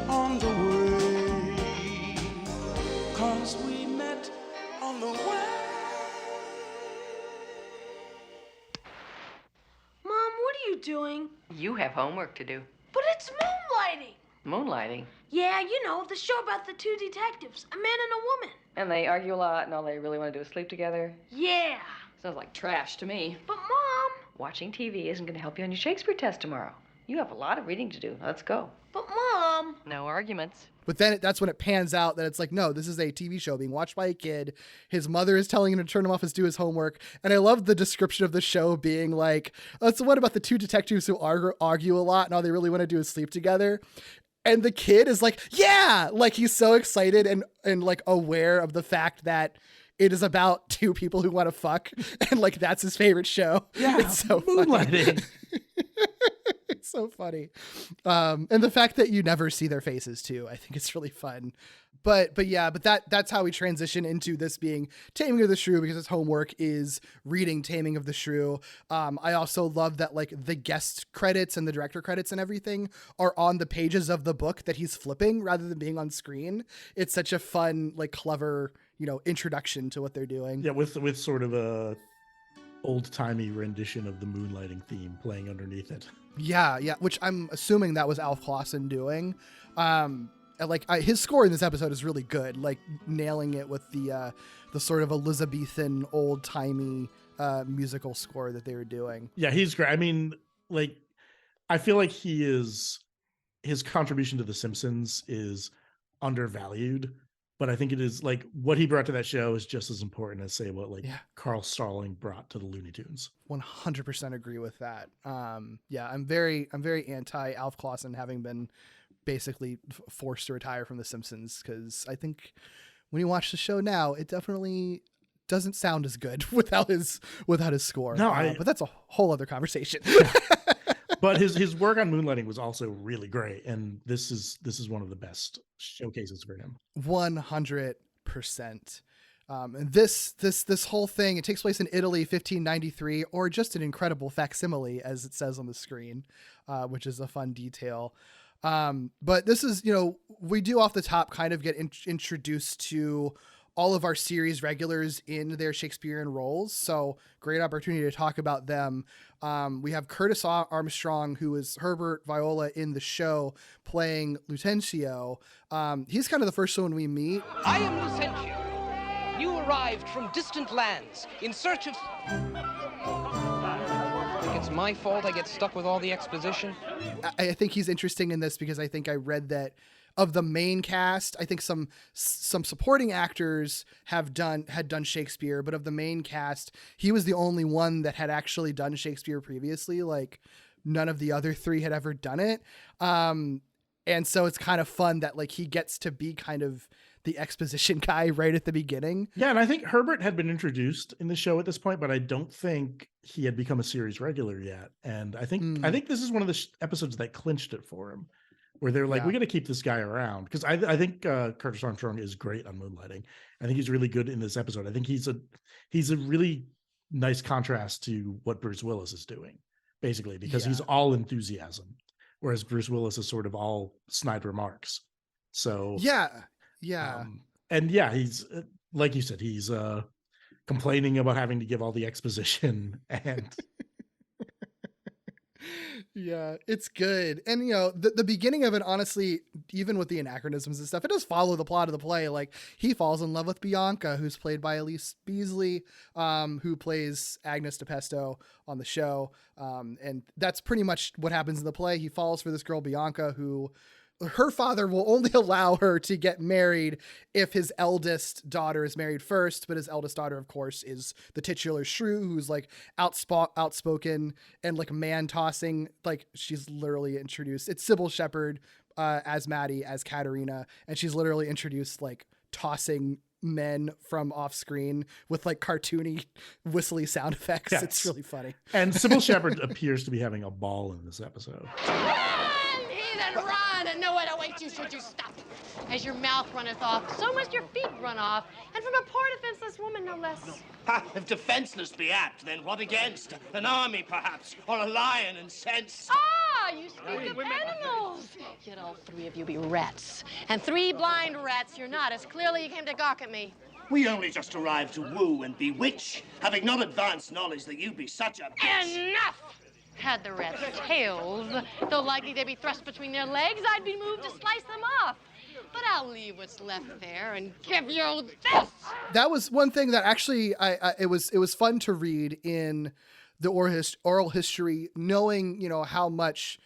on the way, 'cause we met on the way. Mom, what are you you doing? You have homework to do. But it's moonlighting. Moonlighting. Yeah, you know, the show about the two detectives, a man and a woman. And they argue a lot, and all they really want to do is sleep together. Yeah. Sounds like trash to me. But, Mom. Watching TV isn't going to help you on your Shakespeare test tomorrow. You have a lot of reading to do. Let's go. But, Mom. No arguments. But then that's when it pans out that it's like, no, this is a TV show being watched by a kid. His mother is telling him to turn him off and do his homework. And I love the description of the show being like, oh, so what about the two detectives who argue a lot and all they really want to do is sleep together? And the kid is like, yeah, like he's so excited and like aware of the fact that it is about two people who want to fuck. And like, that's his favorite show. Yeah, it's so Moonlighting. It's so funny. And the fact that you never see their faces too, I think it's really fun. But that's how we transition into this being Taming of the Shrew, because his homework is reading Taming of the Shrew. I also love that like the guest credits and the director credits and everything are on the pages of the book that he's flipping rather than being on screen. It's such a fun, like clever, introduction to what they're doing. Yeah, with sort of a old-timey rendition of the Moonlighting theme playing underneath it. Yeah, which I'm assuming that was Alf Clausen doing. His score in this episode is really good, like nailing it with the sort of Elizabethan old-timey musical score that they were doing. Yeah, he's great. I mean, like, I feel like his contribution to The Simpsons is undervalued, but I think it is like what he brought to that show is just as important as say what Carl Starling brought to the Looney Tunes. 100% agree with that. I'm very anti Alf Clausen having been basically forced to retire from The Simpsons, because I think when you watch the show now, it definitely doesn't sound as good without his score. No, but that's a whole other conversation. But his work on Moonlighting was also really great, and this is one of the best showcases for him. 100%. And this whole thing, it takes place in Italy, 1593, or just an incredible facsimile, as it says on the screen, which is a fun detail. But this is, we do off the top kind of get introduced to all of our series regulars in their Shakespearean roles. So great opportunity to talk about them. We have Curtis Armstrong, who is Herbert Viola in the show, playing Lucentio. He's kind of the first one we meet. I am Lucentio. You arrived from distant lands in search of... Think it's my fault I get stuck with all the exposition? I think he's interesting in this because I think I read that of the main cast, I think some supporting actors had done Shakespeare, but of the main cast, he was the only one that had actually done Shakespeare previously. Like none of the other three had ever done it. And so it's kind of fun that like he gets to be kind of the exposition guy right at the beginning. Yeah, and I think Herbert had been introduced in the show at this point, but I don't think he had become a series regular yet. And I think this is one of the episodes that clinched it for him, where they're like, we got to keep this guy around. Because I think Curtis Armstrong is great on Moonlighting. I think he's really good in this episode. I think he's a really nice contrast to what Bruce Willis is doing, basically, because he's all enthusiasm, whereas Bruce Willis is sort of all snide remarks. So he's like you said, he's complaining about having to give all the exposition and yeah, it's good. And the beginning of it, honestly, even with the anachronisms and stuff, it does follow the plot of the play. Like he falls in love with Bianca, who's played by Elise Beasley, who plays Agnes DePesto on the show. And that's pretty much what happens in the play. He falls for this girl, Bianca, who her father will only allow her to get married if his eldest daughter is married first. But his eldest daughter, of course, is the titular Shrew, who's like outspoken and like man tossing. Like she's literally introduced. It's Cybill Shepard as Maddie, as Katerina. And she's literally introduced like tossing men from off screen with like cartoony whistly sound effects. Yes. It's really funny. And Cybill Shepard appears to be having a ball in this episode. Run and nowhere to wait you should you stop. As your mouth runneth off, so must your feet run off, and from a poor defenseless woman no less. If defenseless be apt, then what against? An army, perhaps, or a lion incensed? Ah, you speak of animals. Yet all three of you be rats, and three blind rats you're not, as clearly you came to gawk at me. We only just arrived to woo and bewitch, having not advanced knowledge that you be such a bitch. Enough! Had the rats tails, though likely they'd be thrust between their legs, I'd be moved to slice them off. But I'll leave what's left there and give you this. That was one thing that actually it was fun to read in the oral history, knowing, you know, how much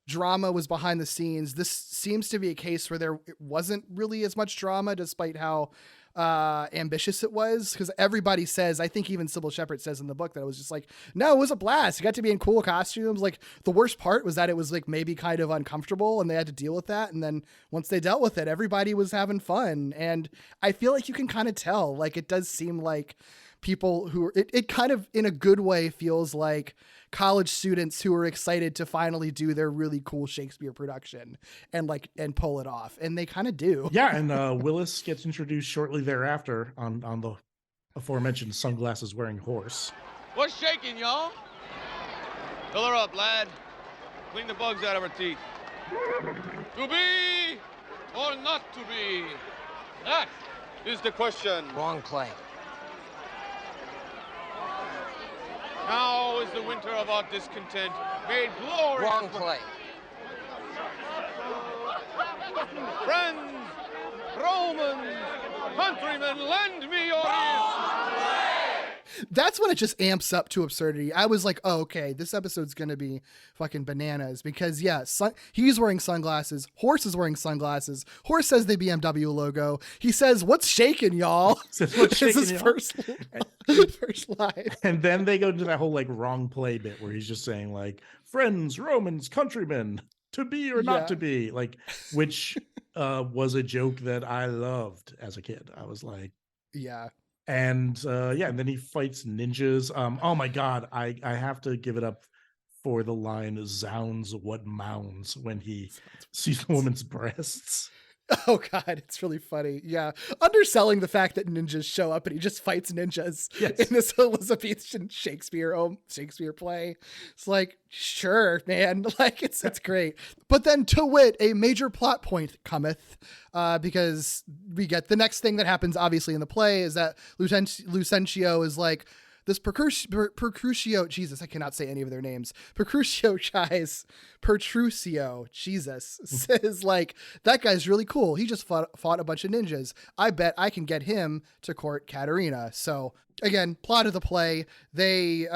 drama was behind the scenes. This seems to be a case where there wasn't really as much drama, despite how ambitious it was, because everybody says, I think even Cybill Shepard says in the book, that it was just like, no, it was a blast. You got to be in cool costumes. Like, the worst part was that it was like maybe kind of uncomfortable and they had to deal with that. And then once they dealt with it, everybody was having fun. And I feel like you can kind of tell, like, it does seem like people who it kind of in a good way feels like college students who are excited to finally do their really cool Shakespeare production and pull it off. And they kind of do. Yeah. And Willis gets introduced shortly thereafter on the aforementioned sunglasses wearing horse. What's shaking, y'all? Fill her up, lad. Clean the bugs out of her teeth. To be or not to be? That is the question. Wrong play. Now is the winter of our discontent made glorious. Wrong play. Friends, Romans, countrymen, lend me your ears. That's when it just amps up to absurdity. I was like, oh, okay, this episode's going to be fucking bananas because, yeah, he's wearing sunglasses. Horse is wearing sunglasses. Horse says the BMW logo. He says, what's shaking, y'all? What's shaking, his y'all? first line. And then they go into that whole like wrong play bit where he's just saying like, friends, Romans, countrymen, to be or not to be, like, which was a joke that I loved as a kid. I was like, yeah. And and then he fights ninjas. Oh my God, I have to give it up for the line "Zounds, what mounds" when he sees the woman's breasts. Oh God, it's really funny. Yeah, underselling the fact that ninjas show up and he just fights ninjas in this Elizabethan Shakespeare play. It's like, sure, man, like it's great. But then, to wit, a major plot point cometh, because we get the next thing that happens. Obviously, in the play is that Lucentio is like, this Percrucio, Jesus, I cannot say any of their names. Pertrucio, Jesus, says like, that guy's really cool. He just fought a bunch of ninjas. I bet I can get him to court Katerina. So again, plot of the play, they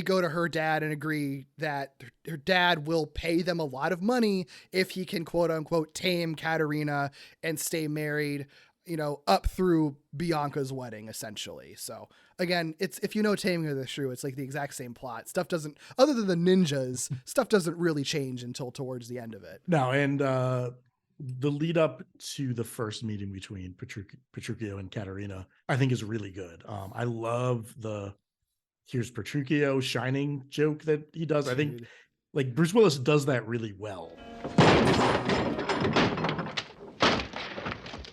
go to her dad and agree that her dad will pay them a lot of money if he can, quote unquote, tame Katerina and stay married, you know, up through Bianca's wedding, essentially. So again, it's, if you know Taming of the Shrew, it's like the exact same plot. Stuff doesn't, other than the ninjas, stuff doesn't really change until towards the end of it. No, and the lead up to the first meeting between Petruchio and Katerina, I think is really good. I love the here's Petruchio shining joke that he does. I think like Bruce Willis does that really well.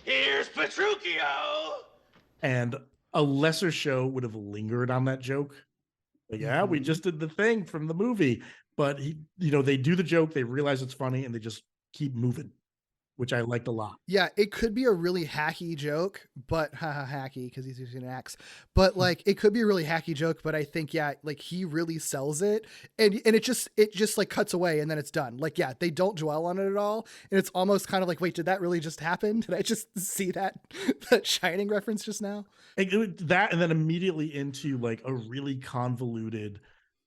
Here's Petruchio. And a lesser show would have lingered on that joke. Like, yeah, we just did the thing from the movie, but they do the joke, they realize it's funny, and they just keep moving, which I liked a lot. Yeah, it could be a really hacky joke, but hacky because he's using an axe. But like, it could be a really hacky joke, but I think like he really sells it, and it just like cuts away and then it's done. Like, yeah, they don't dwell on it at all, and it's almost kind of like, wait, did that really just happen? Did I just see that Shining reference just now? That, and then immediately into like a really convoluted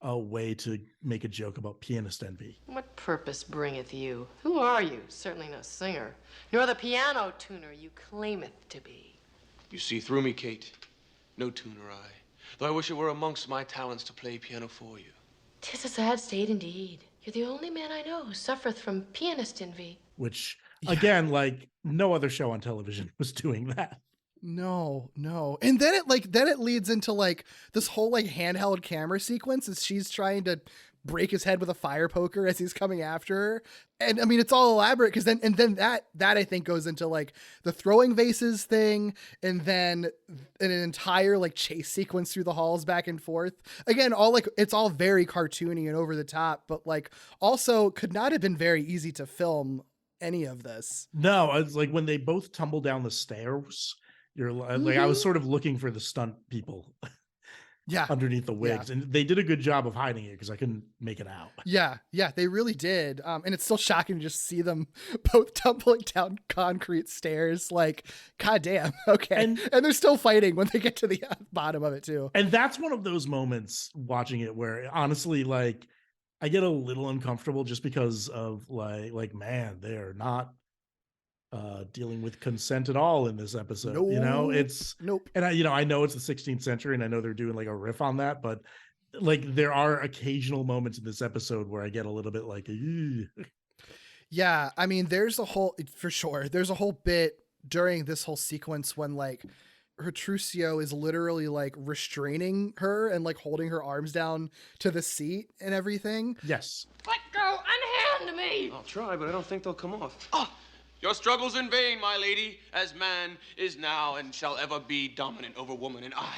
way to make a joke about pianist envy. What purpose bringeth you? Who are you? Certainly no singer, nor the piano tuner you claimeth to be. You see through me, Kate. No tuner I, though I wish it were amongst my talents to play piano for you. 'Tis a sad state indeed. You're the only man I know who suffereth from pianist envy. Which, again, like no other show on television was doing that. No. And then it leads into like this whole like handheld camera sequence as she's trying to break his head with a fire poker as he's coming after her. And I mean, it's all elaborate because then that I think goes into like the throwing vases thing, and then an entire like chase sequence through the halls back and forth. Again, all like, it's all very cartoony and over the top, but like also could not have been very easy to film any of this. No, it's like when they both tumble down the stairs, you're like, I was sort of looking for the stunt people. underneath the wigs. And they did a good job of hiding it because I couldn't make it out. Yeah, they really did. And it's still shocking to just see them both tumbling down concrete stairs. Like, goddamn. Okay. And they're still fighting when they get to the bottom of it too. And that's one of those moments watching it where honestly, like, I get a little uncomfortable just because of like, man, they're not dealing with consent at all in this episode. Nope. You know, it's nope. And I know it's the 16th century and I know they're doing like a riff on that, but like there are occasional moments in this episode where I get a little bit like, yeah, I mean, there's a whole bit during this whole sequence when like Petruchio is literally like restraining her and like holding her arms down to the seat and everything. Yes. Let go, unhand me! I'll try, but I don't think they'll come off. Oh, your struggle's in vain, my lady, as man is now and shall ever be dominant over woman, and I,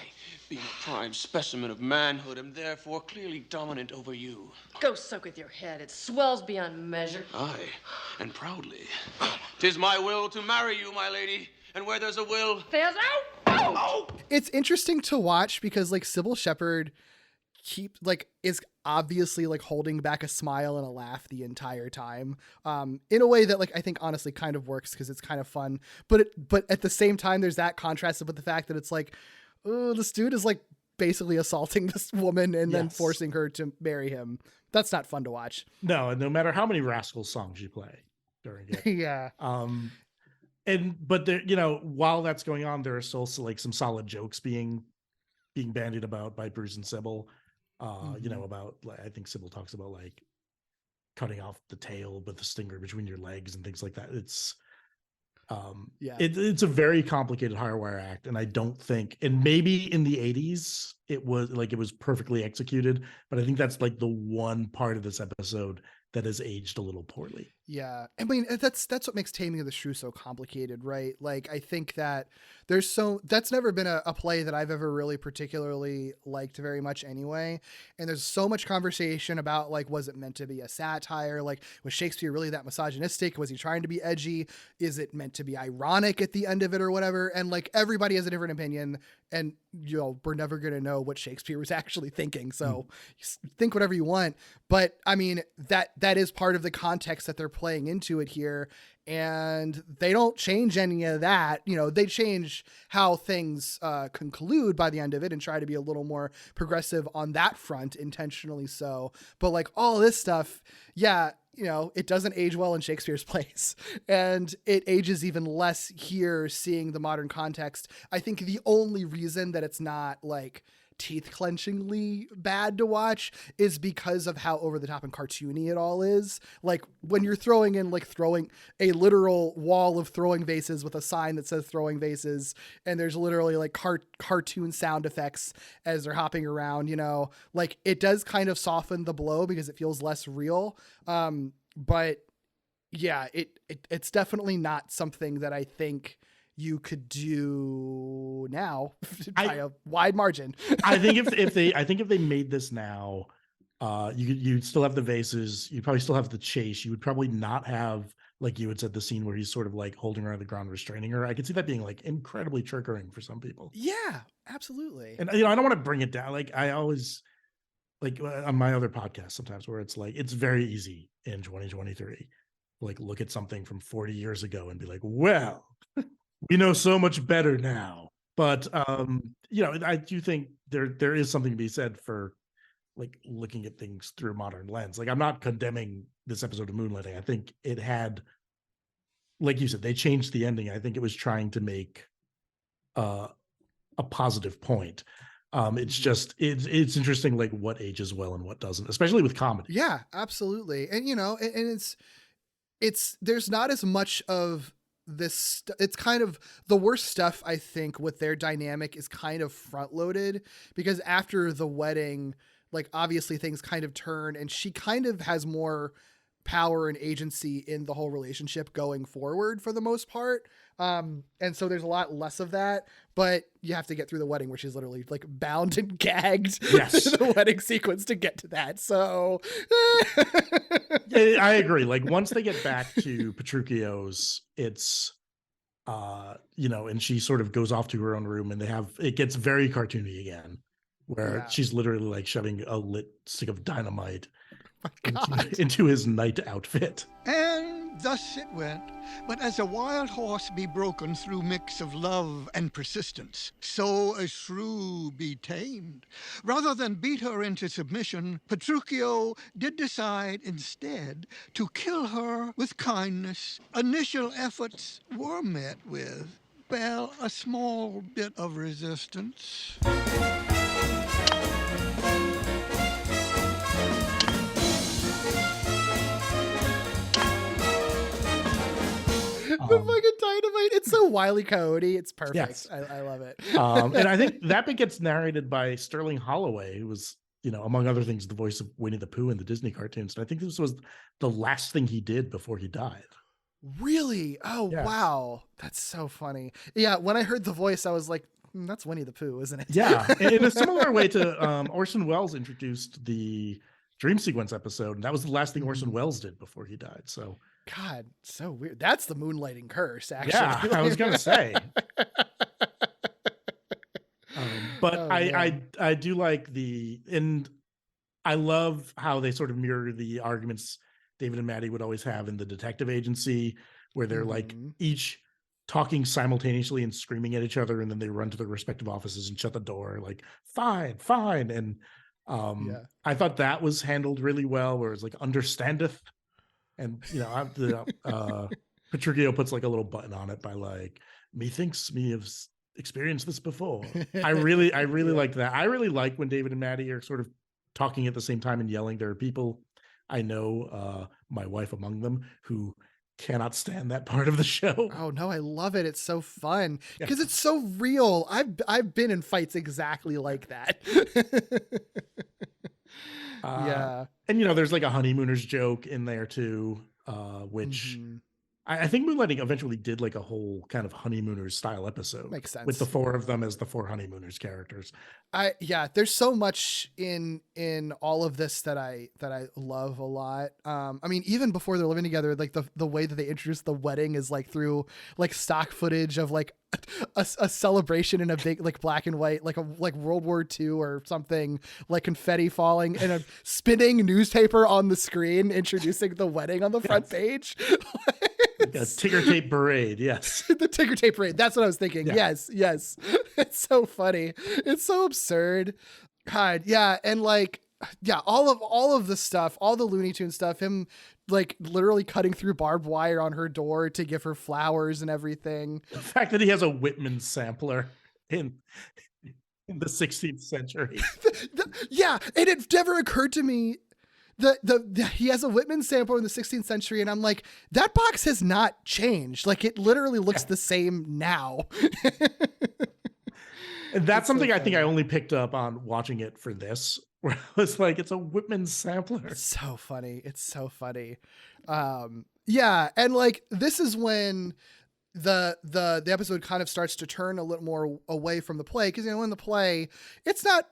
being a prime specimen of manhood, am therefore clearly dominant over you. Go soak with your head. It swells beyond measure. Aye, and proudly. 'Tis my will to marry you, my lady, and where there's a will, there's out. Oh! It's interesting to watch because like Cybill Shepard is obviously like holding back a smile and a laugh the entire time, in a way that like I think honestly kind of works because it's kind of fun, but at the same time there's that contrast with the fact that it's like, oh, this dude is like basically assaulting this woman and then forcing her to marry him. That's not fun to watch. No, and no matter how many Rascals songs you play during it. Yeah. But there, while that's going on, there are still like some solid jokes being bandied about by Bruce and Cybill. About, like, I think Cybill talks about like cutting off the tail with the stinger between your legs and things like that. It's it's a very complicated hardwire act, and I don't think, and maybe in the 80s it was perfectly executed, but I think that's like the one part of this episode that has aged a little poorly. Yeah. I mean, that's what makes Taming of the Shrew so complicated, right? Like, I think that that's never been a play that I've ever really particularly liked very much anyway. And there's so much conversation about like, was it meant to be a satire? Like, was Shakespeare really that misogynistic? Was he trying to be edgy? Is it meant to be ironic at the end of it or whatever? And like, everybody has a different opinion, and we're never going to know what Shakespeare was actually thinking. So think whatever you want. But I mean, that is part of the context that they're playing into it here. And they don't change any of that. They change how things conclude by the end of it and try to be a little more progressive on that front, intentionally so. But like all this stuff, it doesn't age well in Shakespeare's plays, and it ages even less here seeing the modern context. I think the only reason that it's not like teeth clenchingly bad to watch is because of how over the top and cartoony it all is. Like when you're throwing a literal wall of throwing vases with a sign that says throwing vases, and there's literally like cartoon sound effects as they're hopping around, like it does kind of soften the blow because it feels less real. But yeah, it's definitely not something that I think you could do now by a wide margin. I think if they made this now, you'd still have the vases. You'd probably still have the chase. You would probably not have, like you had said, the scene where he's sort of like holding her on the ground, restraining her. I could see that being like incredibly triggering for some people. Yeah, absolutely. And I don't want to bring it down. Like I always, like on my other podcast sometimes, where it's like it's very easy in 2023, like look at something from 40 years ago and be like, well, we know so much better now. But I do think there is something to be said for like looking at things through a modern lens. Like I'm not condemning this episode of Moonlighting. I think it had, like you said, they changed the ending. I think it was trying to make a positive point. It's just it's interesting like what ages well and what doesn't, especially with comedy. Yeah, absolutely. And and it's there's not as much of this. It's kind of the worst stuff, I think, with their dynamic is kind of front loaded, because after the wedding, like obviously things kind of turn and she kind of has more power and agency in the whole relationship going forward for the most part. And so there's a lot less of that, but you have to get through the wedding where she's literally like bound and gagged in the wedding sequence to get to that. So I agree. Like once they get back to Petruchio's, it's, and she sort of goes off to her own room and it gets very cartoony again where she's literally like shoving a lit stick of dynamite God. into his knight outfit. And thus it went. But as a wild horse be broken through mix of love and persistence, so a shrew be tamed. Rather than beat her into submission, Petruchio did decide instead to kill her with kindness. Initial efforts were met with, well, a small bit of resistance. The fucking dynamite. It's so Wile E. Coyote. It's perfect. Yes. I love it. And I think that bit gets narrated by Sterling Holloway, who was, among other things, the voice of Winnie the Pooh in the Disney cartoons. And I think this was the last thing he did before he died. Really? Oh, Yes. wow. That's so funny. Yeah, when I heard the voice, I was like, that's Winnie the Pooh, isn't it? Yeah. In a similar way to Orson Welles introduced the Dream Sequence episode, and that was the last thing Orson Welles did before he died. So, God, so weird. That's the Moonlighting curse, actually. yeah, I was going to say. But Oh, I do like and I love how they sort of mirror the arguments David and Maddie would always have in the detective agency, where they're like each talking simultaneously and screaming at each other, and then they run to their respective offices and shut the door, like, fine. And I thought that was handled really well, where it's like, understandeth. And, Petruchio puts like a little button on it by like, methinks me have experienced this before. I really liked that. I really like when David and Maddie are sort of talking at the same time and yelling. There are people I know, my wife among them, who cannot stand that part of the show. Oh no, I love it. It's so fun because it's so real. I've been in fights exactly like that. Yeah. And there's like a honeymooners joke in there too, which I think Moonlighting eventually did like a whole kind of honeymooners style episode. Makes sense. With the four of them as the four honeymooners characters. There's so much in all of this that I love a lot. I mean, even before they're living together, like the way that they introduce the wedding is like through like stock footage of like a celebration in a big like black and white, like World War II or something, like confetti falling and a spinning newspaper on the screen introducing the wedding on the front page. A ticker tape parade, yes. The ticker tape parade. That's what I was thinking. Yeah. Yes. It's so funny. It's so absurd. God, yeah, and like, yeah, all of the stuff, all the Looney Tunes stuff, him like literally cutting through barbed wire on her door to give her flowers and everything. The fact that he has a Whitman sampler in the 16th century. Yeah, and it never occurred to me he has a Whitman sampler in the 16th century, and I'm like, that box has not changed. Like, it literally looks the same now. And that's something I think I only picked up on watching it for this, where I was like, it's a Whitman sampler. It's so funny. Yeah, and like, this is when the episode kind of starts to turn a little more away from the play, because in the play, it's not,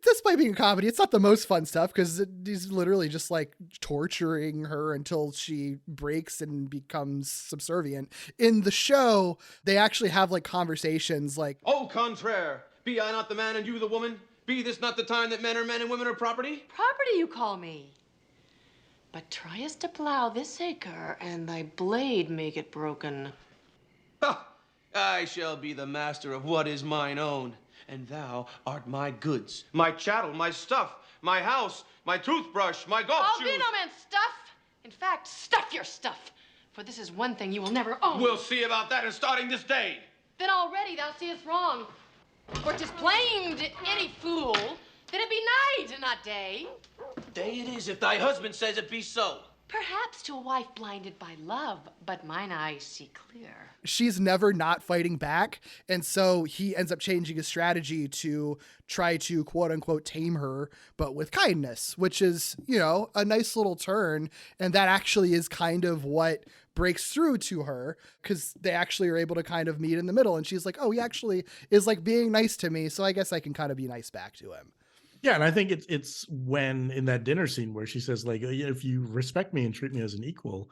despite being a comedy, it's not the most fun stuff, because he's literally just like torturing her until she breaks and becomes subservient. In the show, they actually have like conversations like, Au contraire, be I not the man and you the woman? Be this not the time that men are men and women are property? Property, you call me. But tryest to plow this acre, and thy blade make it broken. Ha! I shall be the master of what is mine own. And thou art my goods, my chattel, my stuff, my house, my toothbrush, my golf I'll shoes. be no man's stuff. In fact, stuff your stuff. For this is one thing you will never own. We'll see about that, and starting this day. Then already thou seest wrong. For 'tis plain to any fool that it be night and not day. Day it is, if thy husband says it be so. Perhaps to a wife blinded by love, but mine eyes see clear. she's never not fighting back. And so he ends up changing his strategy to try to quote unquote tame her, but with kindness, which is, you know, a nice little turn. And that actually is kind of what breaks through to her, because they actually are able to kind of meet in the middle. And she's like, oh, he actually is like being nice to me, so I guess I can kind of be nice back to him. Yeah, and I think it's when in that dinner scene where she says, like, if you respect me and treat me as an equal,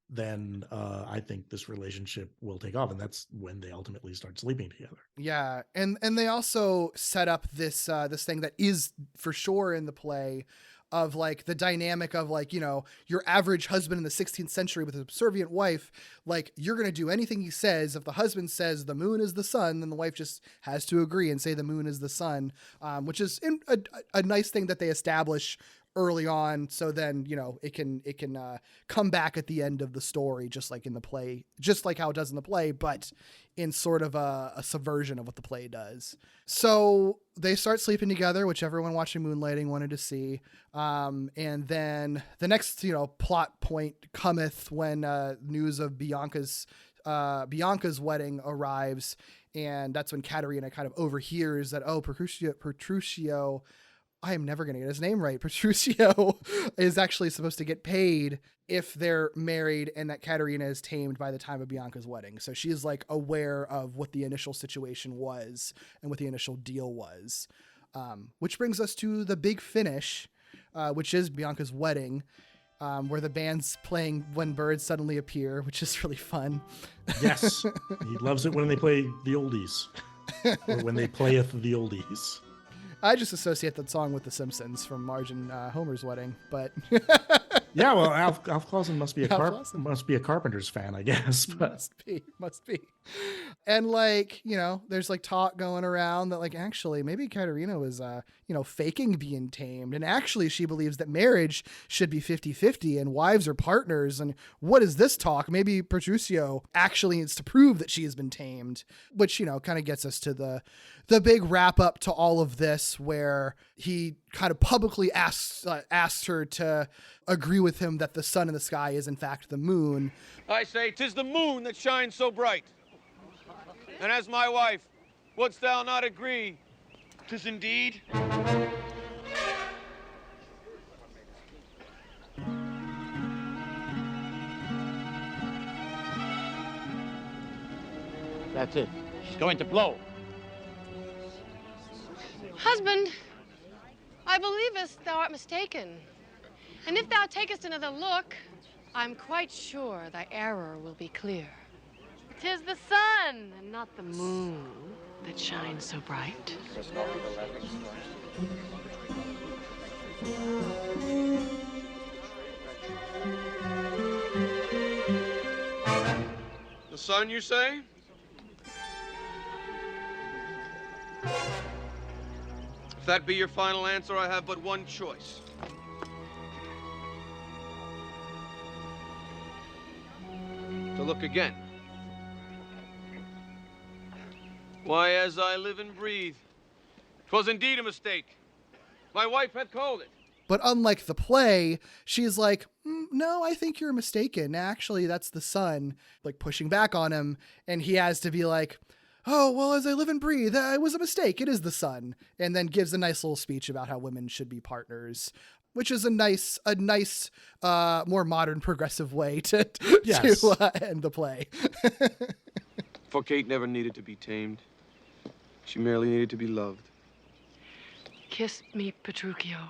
then I think this relationship will take off, and that's when they ultimately start sleeping together. Yeah, and they also set up this this thing that is for sure in the play of like the dynamic of like, you know, your average husband in the 16th century with a subservient wife, like you're going to do anything he says. If the husband says the moon is the sun, then the wife just has to agree and say the moon is the sun, which is a nice thing that they establish early on. So then, you know, it can come back at the end of the story, just like in the play, just like how it does in the play, but in sort of a subversion of what the play does. So they start sleeping together, which everyone watching Moonlighting wanted to see. And then the next, you know, plot point cometh when news of Bianca's wedding arrives. And that's when Katerina kind of overhears that, oh, Petruchio, I am never going to get his name right. Petruchio is actually supposed to get paid if they're married, and that Katerina is tamed by the time of Bianca's wedding. So she's like aware of what the initial situation was and what the initial deal was. Which brings us to the big finish, which is Bianca's wedding, where the band's playing When Birds Suddenly Appear, which is really fun. Yes. He loves it when they play the oldies, or when they playeth the oldies. I just associate that song with The Simpsons from Marge and Homer's wedding, but yeah, well, Alf Clausen must be a Carpenter's fan, I guess. But. Must be. And like, you know, there's like talk going around that like actually maybe Katerina was you know, faking being tamed, and actually she believes that marriage should be 50-50 and wives are partners. And what is this talk? Maybe Petruchio actually needs to prove that she has been tamed, which, you know, kind of gets us to the big wrap up to all of this, where he kind of publicly asks her to agree with him that the sun in the sky is in fact the moon. I say, 'tis the moon that shines so bright. And as my wife, wouldst thou not agree, 'tis indeed? That's it. She's going to blow. Husband, I believest thou art mistaken. And if thou takest another look, I'm quite sure thy error will be clear. 'Tis the sun and not the moon that shines so bright. The sun, you say? If that be your final answer, I have but one choice. To look again. Why, as I live and breathe, 'twas indeed a mistake. My wife hath called it. But unlike the play, she's like, no, I think you're mistaken. Actually, that's the sun, like pushing back on him. And he has to be like, oh, well, as I live and breathe, it was a mistake. It is the sun. And then gives a nice little speech about how women should be partners, which is a nice, more modern, progressive way to end the play. For Kate never needed to be tamed. She merely needed to be loved. Kiss me, Petruchio.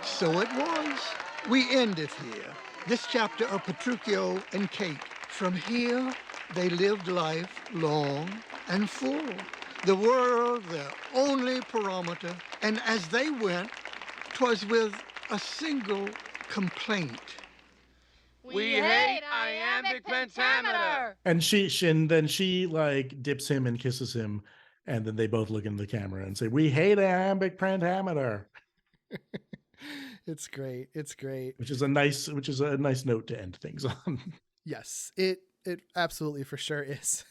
So it was. We end it here. This chapter of Petruchio and Kate. From here, they lived life long and full. The world their only parameter, and as they went, 'twas with a single complaint. We hate iambic pentameter. And then she like dips him and kisses him, and then they both look in the camera and say, "We hate iambic pentameter." It's great. It's great. Which is a nice note to end things on. Yes, it absolutely for sure is.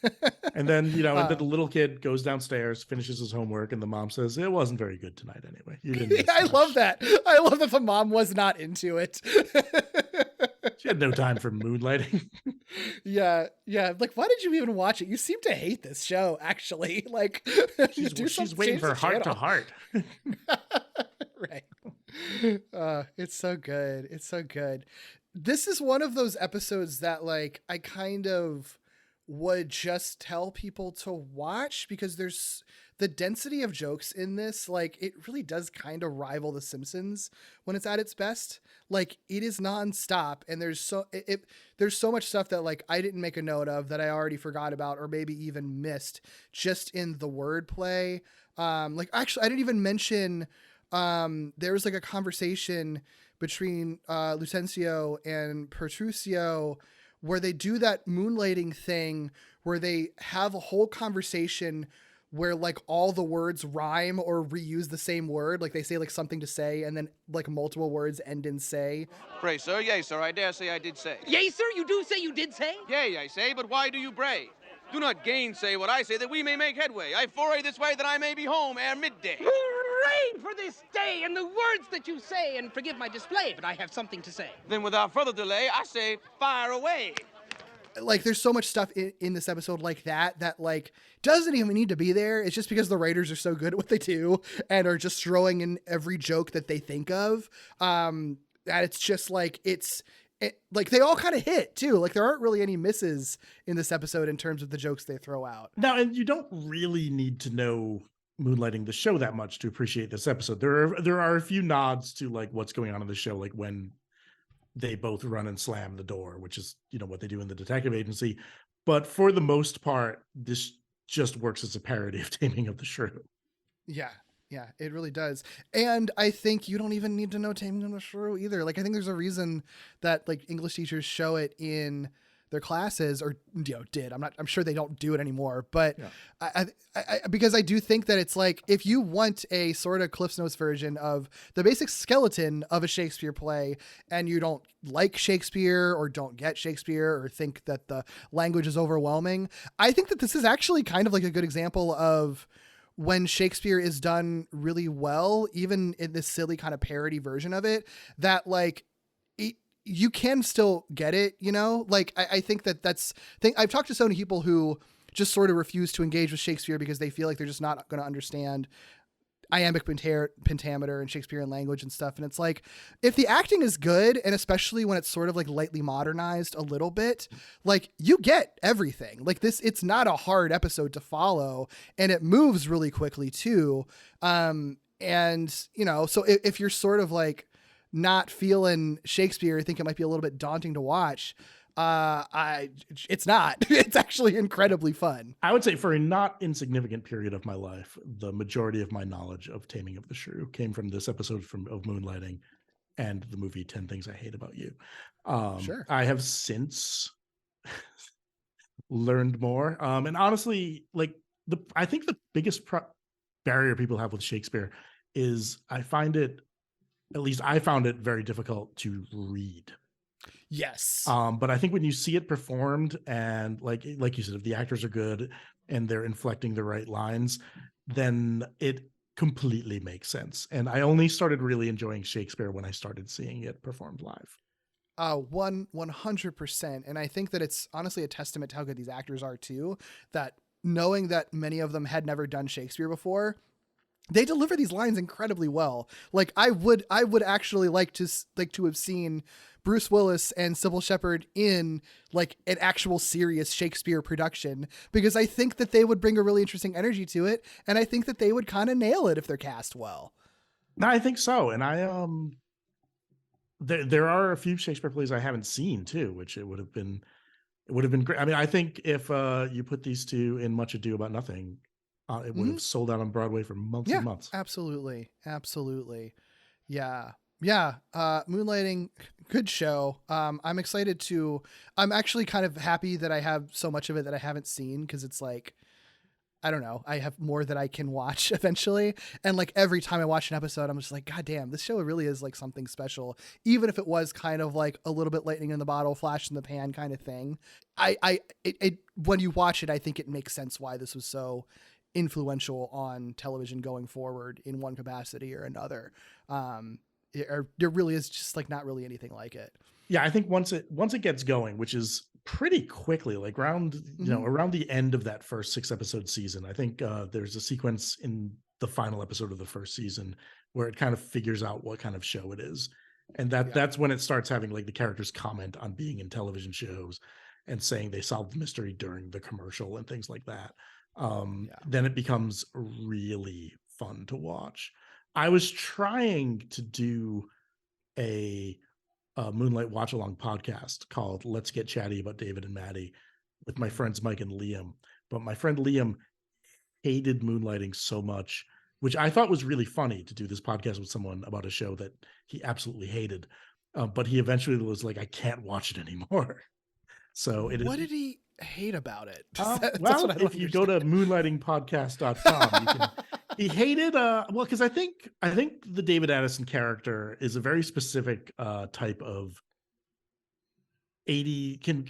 And then, you know, and then the little kid goes downstairs, finishes his homework, and the mom says, "It wasn't very good tonight anyway. You didn't miss I much." love that. I love that the mom was not into it. She had no time for Moonlighting. Yeah. Like, why did you even watch it? You seem to hate this show, actually. Like, she's waiting for heart to heart. Right. It's so good. It's so good. This is one of those episodes that like I kind of would just tell people to watch, because there's the density of jokes in this. Like, it really does kind of rival The Simpsons when it's at its best. Like, it is nonstop, and there's so much stuff that like I didn't make a note of that I already forgot about or maybe even missed just in the wordplay. Like, actually, I didn't even mention there was like a conversation between Lucencio and Petruccio where they do that moonlighting thing where they have a whole conversation where like all the words rhyme or reuse the same word. Like they say like something to say and then like multiple words end in say. Pray, sir, yea, sir, I dare say I did say. Yea, sir, you do say you did say? Yea, I say, but why do you bray? Do not gainsay what I say, that we may make headway. I foray this way that I may be home ere midday. Hooray for this day and the words that you say, and forgive my display, but I have something to say. Then without further delay, I say, fire away. Like there's so much stuff in this episode like that like doesn't even need to be there. It's just because the writers are so good at what they do and are just throwing in every joke that they think of. That it's just like like they all kind of hit too. Like there aren't really any misses in this episode in terms of the jokes they throw out. Now, and you don't really need to know Moonlighting the show that much to appreciate this episode. There are a few nods to like what's going on in the show, like when they both run and slam the door, which is, you know, what they do in the detective agency. But for the most part, this just works as a parody of Taming of the Shrew. Yeah, it really does. And I think you don't even need to know Taming of the Shrew either. Like, I think there's a reason that like English teachers show it in their classes, or, you know, did. I'm sure they don't do it anymore, but yeah. I because I do think that it's like, if you want a sort of Cliff's Notes version of the basic skeleton of a Shakespeare play, and you don't like Shakespeare or don't get Shakespeare or think that the language is overwhelming, I think that this is actually kind of like a good example of when Shakespeare is done really well, even in this silly kind of parody version of it, that like, you can still get it, you know? Like, I think I've talked to so many people who just sort of refuse to engage with Shakespeare because they feel like they're just not going to understand iambic pentameter and Shakespearean language and stuff. And it's like, if the acting is good, and especially when it's sort of like lightly modernized a little bit, like you get everything. Like this, it's not a hard episode to follow, and it moves really quickly too. And you know, so if you're sort of like not feeling Shakespeare, I think it might be a little bit daunting to watch. It's not. It's actually incredibly fun. I would say for a not insignificant period of my life, the majority of my knowledge of Taming of the Shrew came from this episode of Moonlighting and the movie 10 Things I Hate About You. Sure. I have since learned more. And honestly, like I think the biggest barrier people have with Shakespeare is I found it very difficult to read. Yes. But I think when you see it performed, and like you said, if the actors are good and they're inflecting the right lines, then it completely makes sense. And I only started really enjoying Shakespeare when I started seeing it performed live. 100%. And I think that it's honestly a testament to how good these actors are too, that knowing that many of them had never done Shakespeare before, they deliver these lines incredibly well. Like I would actually like to have seen Bruce Willis and Cybill Shepard in like an actual serious Shakespeare production, because I think that they would bring a really interesting energy to it. And I think that they would kind of nail it if they're cast well. No, I think so. And there are a few Shakespeare plays I haven't seen too, which it would have been great. I mean, I think if you put these two in Much Ado About Nothing, it would have sold out on Broadway for months and months. Absolutely. Yeah. Moonlighting, good show. I'm actually kind of happy that I have so much of it that I haven't seen, because it's like, I don't know, I have more that I can watch eventually. And like every time I watch an episode, I'm just like, God damn, this show really is like something special. Even if it was kind of like a little bit lightning in the bottle, flash in the pan kind of thing. When you watch it, I think it makes sense why this was so influential on television going forward in one capacity or another. There really is just like not really anything like it. Yeah, I think once it gets going, which is pretty quickly, like around the end of that first 6-episode season, I think there's a sequence in the final episode of the first season where it kind of figures out what kind of show it is, and that's when it starts having like the characters comment on being in television shows, and saying they solved the mystery during the commercial and things like that, then it becomes really fun to watch. I was trying to do a Moonlight watch along podcast called Let's Get Chatty About David and Maddie with my friends Mike and Liam. But my friend Liam hated Moonlighting so much, which I thought was really funny to do this podcast with someone about a show that he absolutely hated. But he eventually was like, I can't watch it anymore. So what did he hate about it? Well, if you go to moonlightingpodcast.com, he hated because I think the David Addison character is a very specific type of 80 can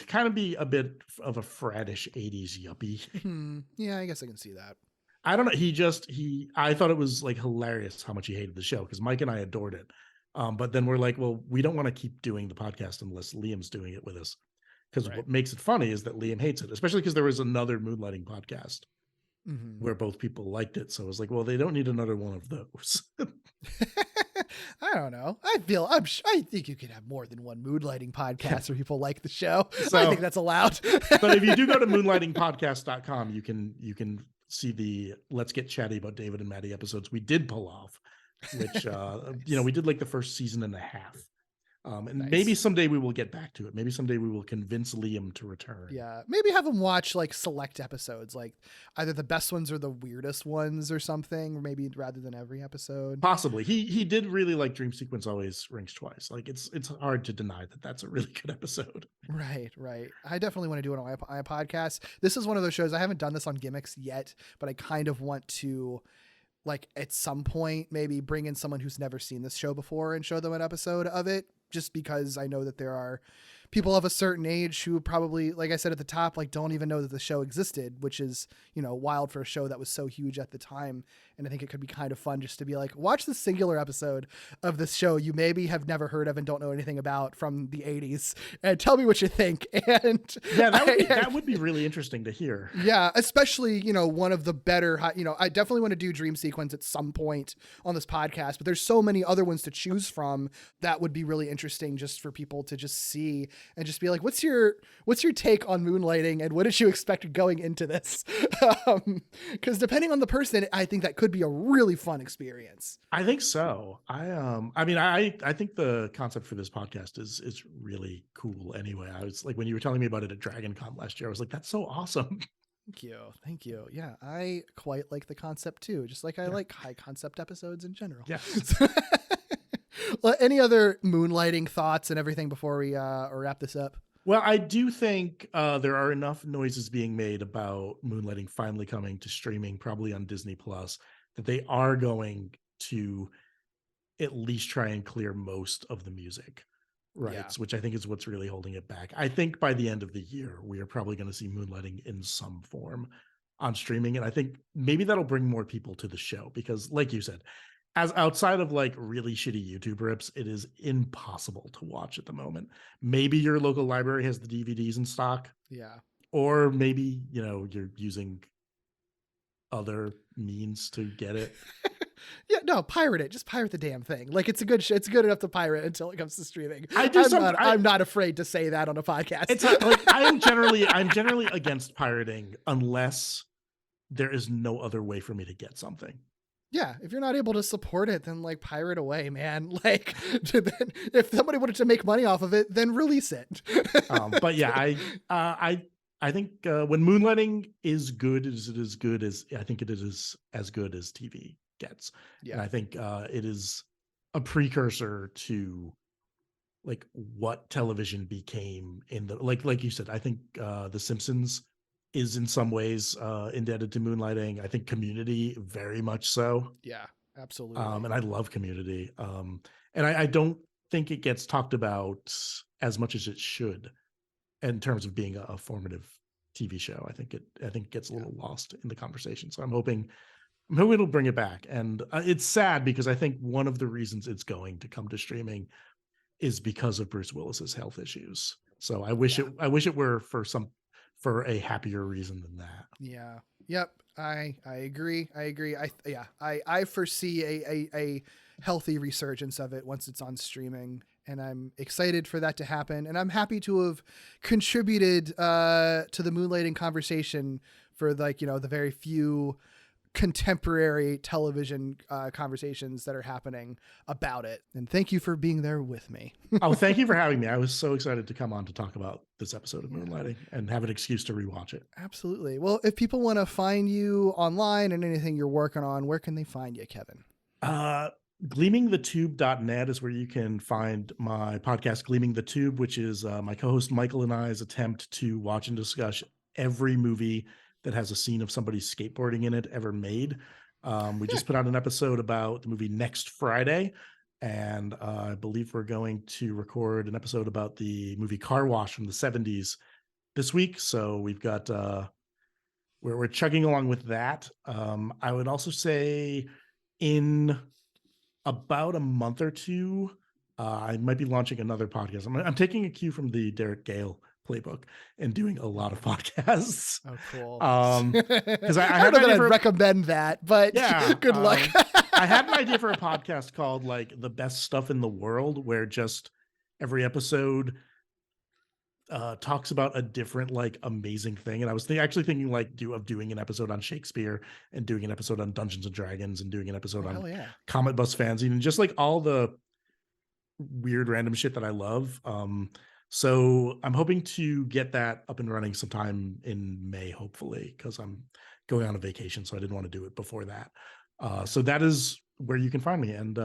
kind of be a bit of a fraddish 80s yuppie. Yeah, I guess I can see that. I don't know. I thought it was like hilarious how much he hated the show because Mike and I adored it. But then we're like, well, we don't want to keep doing the podcast unless Liam's doing it with us. Because what makes it funny is that Liam hates it, especially because there was another Moonlighting podcast where both people liked it. So I was like, well, they don't need another one of those. I don't know. I think you could have more than one Moonlighting podcast where people like the show. So, I think that's allowed. But if you do go to moonlightingpodcast.com, you can see the Let's Get Chatty About David and Maddie episodes we did pull off, which we did like the first season and a half. And maybe someday we will get back to it. Maybe someday we will convince Liam to return. Yeah. Maybe have him watch like select episodes, like either the best ones or the weirdest ones or something, or maybe rather than every episode. Possibly. He did really like Dream Sequence Always Rings Twice. Like it's hard to deny that that's a really good episode. Right. I definitely want to do it on my podcast. This is one of those shows. I haven't done this on Gimmicks yet, but I kind of want to, like, at some point maybe bring in someone who's never seen this show before and show them an episode of it, just because I know that there are people of a certain age who probably, like I said at the top, like don't even know that the show existed, which is, wild for a show that was so huge at the time. And I think it could be kind of fun just to be like, watch the singular episode of this show you maybe have never heard of and don't know anything about from the 80s, and tell me what you think. And yeah, that would be really interesting to hear. Yeah, especially, one of the better, I definitely want to do Dream Sequence at some point on this podcast, but there's so many other ones to choose from that would be really interesting just for people to just see and just be like, what's your take on Moonlighting and what did you expect going into this? Because depending on the person, I think that could be a really fun experience. I think so. I think the concept for this podcast is really cool anyway. I was like, when you were telling me about it at DragonCon last year, I was like, that's so awesome. Thank you. Yeah, I quite like the concept too, just like I like high concept episodes in general. Yeah. Well, any other Moonlighting thoughts and everything before we wrap this up? Well, I do think there are enough noises being made about Moonlighting finally coming to streaming, probably on Disney Plus, that they are going to at least try and clear most of the music rights, which I think is what's really holding it back. I think by the end of the year, we are probably going to see Moonlighting in some form on streaming. And I think maybe that'll bring more people to the show because, like you said, as outside of like really shitty YouTube rips, it is impossible to watch at the moment. Maybe your local library has the DVDs in stock. Yeah. Or maybe, you're using other means to get it. Yeah, no, pirate it. Just pirate the damn thing. Like it's a good it's good enough to pirate until it comes to streaming. I'm not afraid to say that on a podcast. It's like I'm generally against pirating unless there is no other way for me to get something. Yeah, if you're not able to support it, then like pirate away, man. Like, if somebody wanted to make money off of it, then release it. But yeah, I think when Moonlighting is good, it is as good as I think it is as good as TV gets. Yeah, and I think it is a precursor to like what television became in the like you said. I think The Simpsons is in some ways indebted to Moonlighting. I think Community very much so. Yeah, absolutely. And I love Community. And I don't think it gets talked about as much as it should in terms of being a formative TV show. I think it gets a little lost in the conversation. So I'm hoping it'll bring it back. And it's sad because I think one of the reasons it's going to come to streaming is because of Bruce Willis's health issues. So I wish it were for a happier reason than that. Yeah. Yep. I agree. I foresee a healthy resurgence of it once it's on streaming. and I'm excited for that to happen. And I'm happy to have contributed to the Moonlighting conversation for the very few contemporary television conversations that are happening about it. And thank you for being there with me. Oh, thank you for having me. I was so excited to come on to talk about this episode of Moonlighting and have an excuse to rewatch it. Absolutely. Well, if people want to find you online and anything you're working on, where can they find you, Kevin? Gleamingthetube.net is where you can find my podcast, Gleaming the Tube, which is my co-host Michael and I's attempt to watch and discuss every movie that has a scene of somebody skateboarding in it ever made. We just put out an episode about the movie next Friday, and I believe we're going to record an episode about the movie Car Wash from the 70s this week. So we've got we're chugging along with that. I would also say in about a month or two, I might be launching another podcast. I'm taking a cue from the Derek Gale playbook and doing a lot of podcasts. Oh, cool. Because I don't know that I'd recommend that, but yeah, good luck. I had an idea for a podcast called like The Best Stuff in the World, where just every episode talks about a different like amazing thing. And I was actually thinking like of doing an episode on Shakespeare and doing an episode on Dungeons and Dragons and doing an episode on Comet Bus Fanzine and just like all the weird random shit that I love. So I'm hoping to get that up and running sometime in May, hopefully, because I'm going on a vacation. So I didn't want to do it before that. So that is where you can find me. And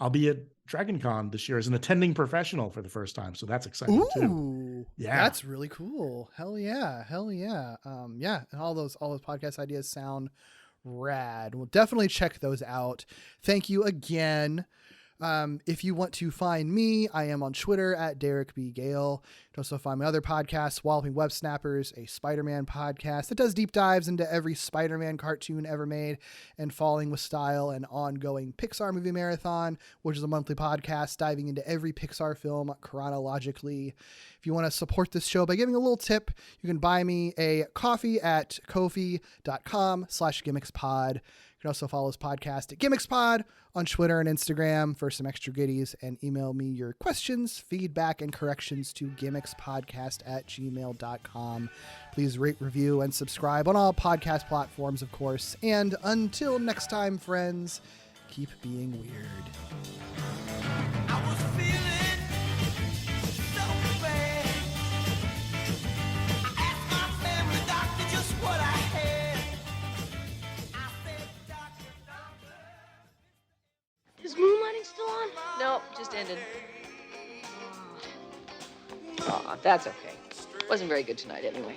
I'll be at DragonCon this year as an attending professional for the first time. So that's exciting too. Yeah. That's really cool. Hell yeah. Yeah. And all those podcast ideas sound rad. We'll definitely check those out. Thank you again. If you want to find me, I am on Twitter at Derek B. Gale. You can also find my other podcast, Walloping Web Snappers, a Spider-Man podcast that does deep dives into every Spider-Man cartoon ever made, and Falling with Style, an ongoing Pixar movie marathon, which is a monthly podcast diving into every Pixar film chronologically. If you want to support this show by giving a little tip, you can buy me a coffee at ko-fi.com/gimmickspod. You can also follow this podcast at GimmicksPod on Twitter and Instagram for some extra goodies, and email me your questions, feedback, and corrections to gimmicspodcast@gmail.com. Please rate, review, and subscribe on all podcast platforms, of course. And until next time, friends, keep being weird. I was feeling so bad. I asked my family doctor just what I had. Is Moonlighting still on? Nope, just ended. Aw, that's okay. Wasn't very good tonight anyway.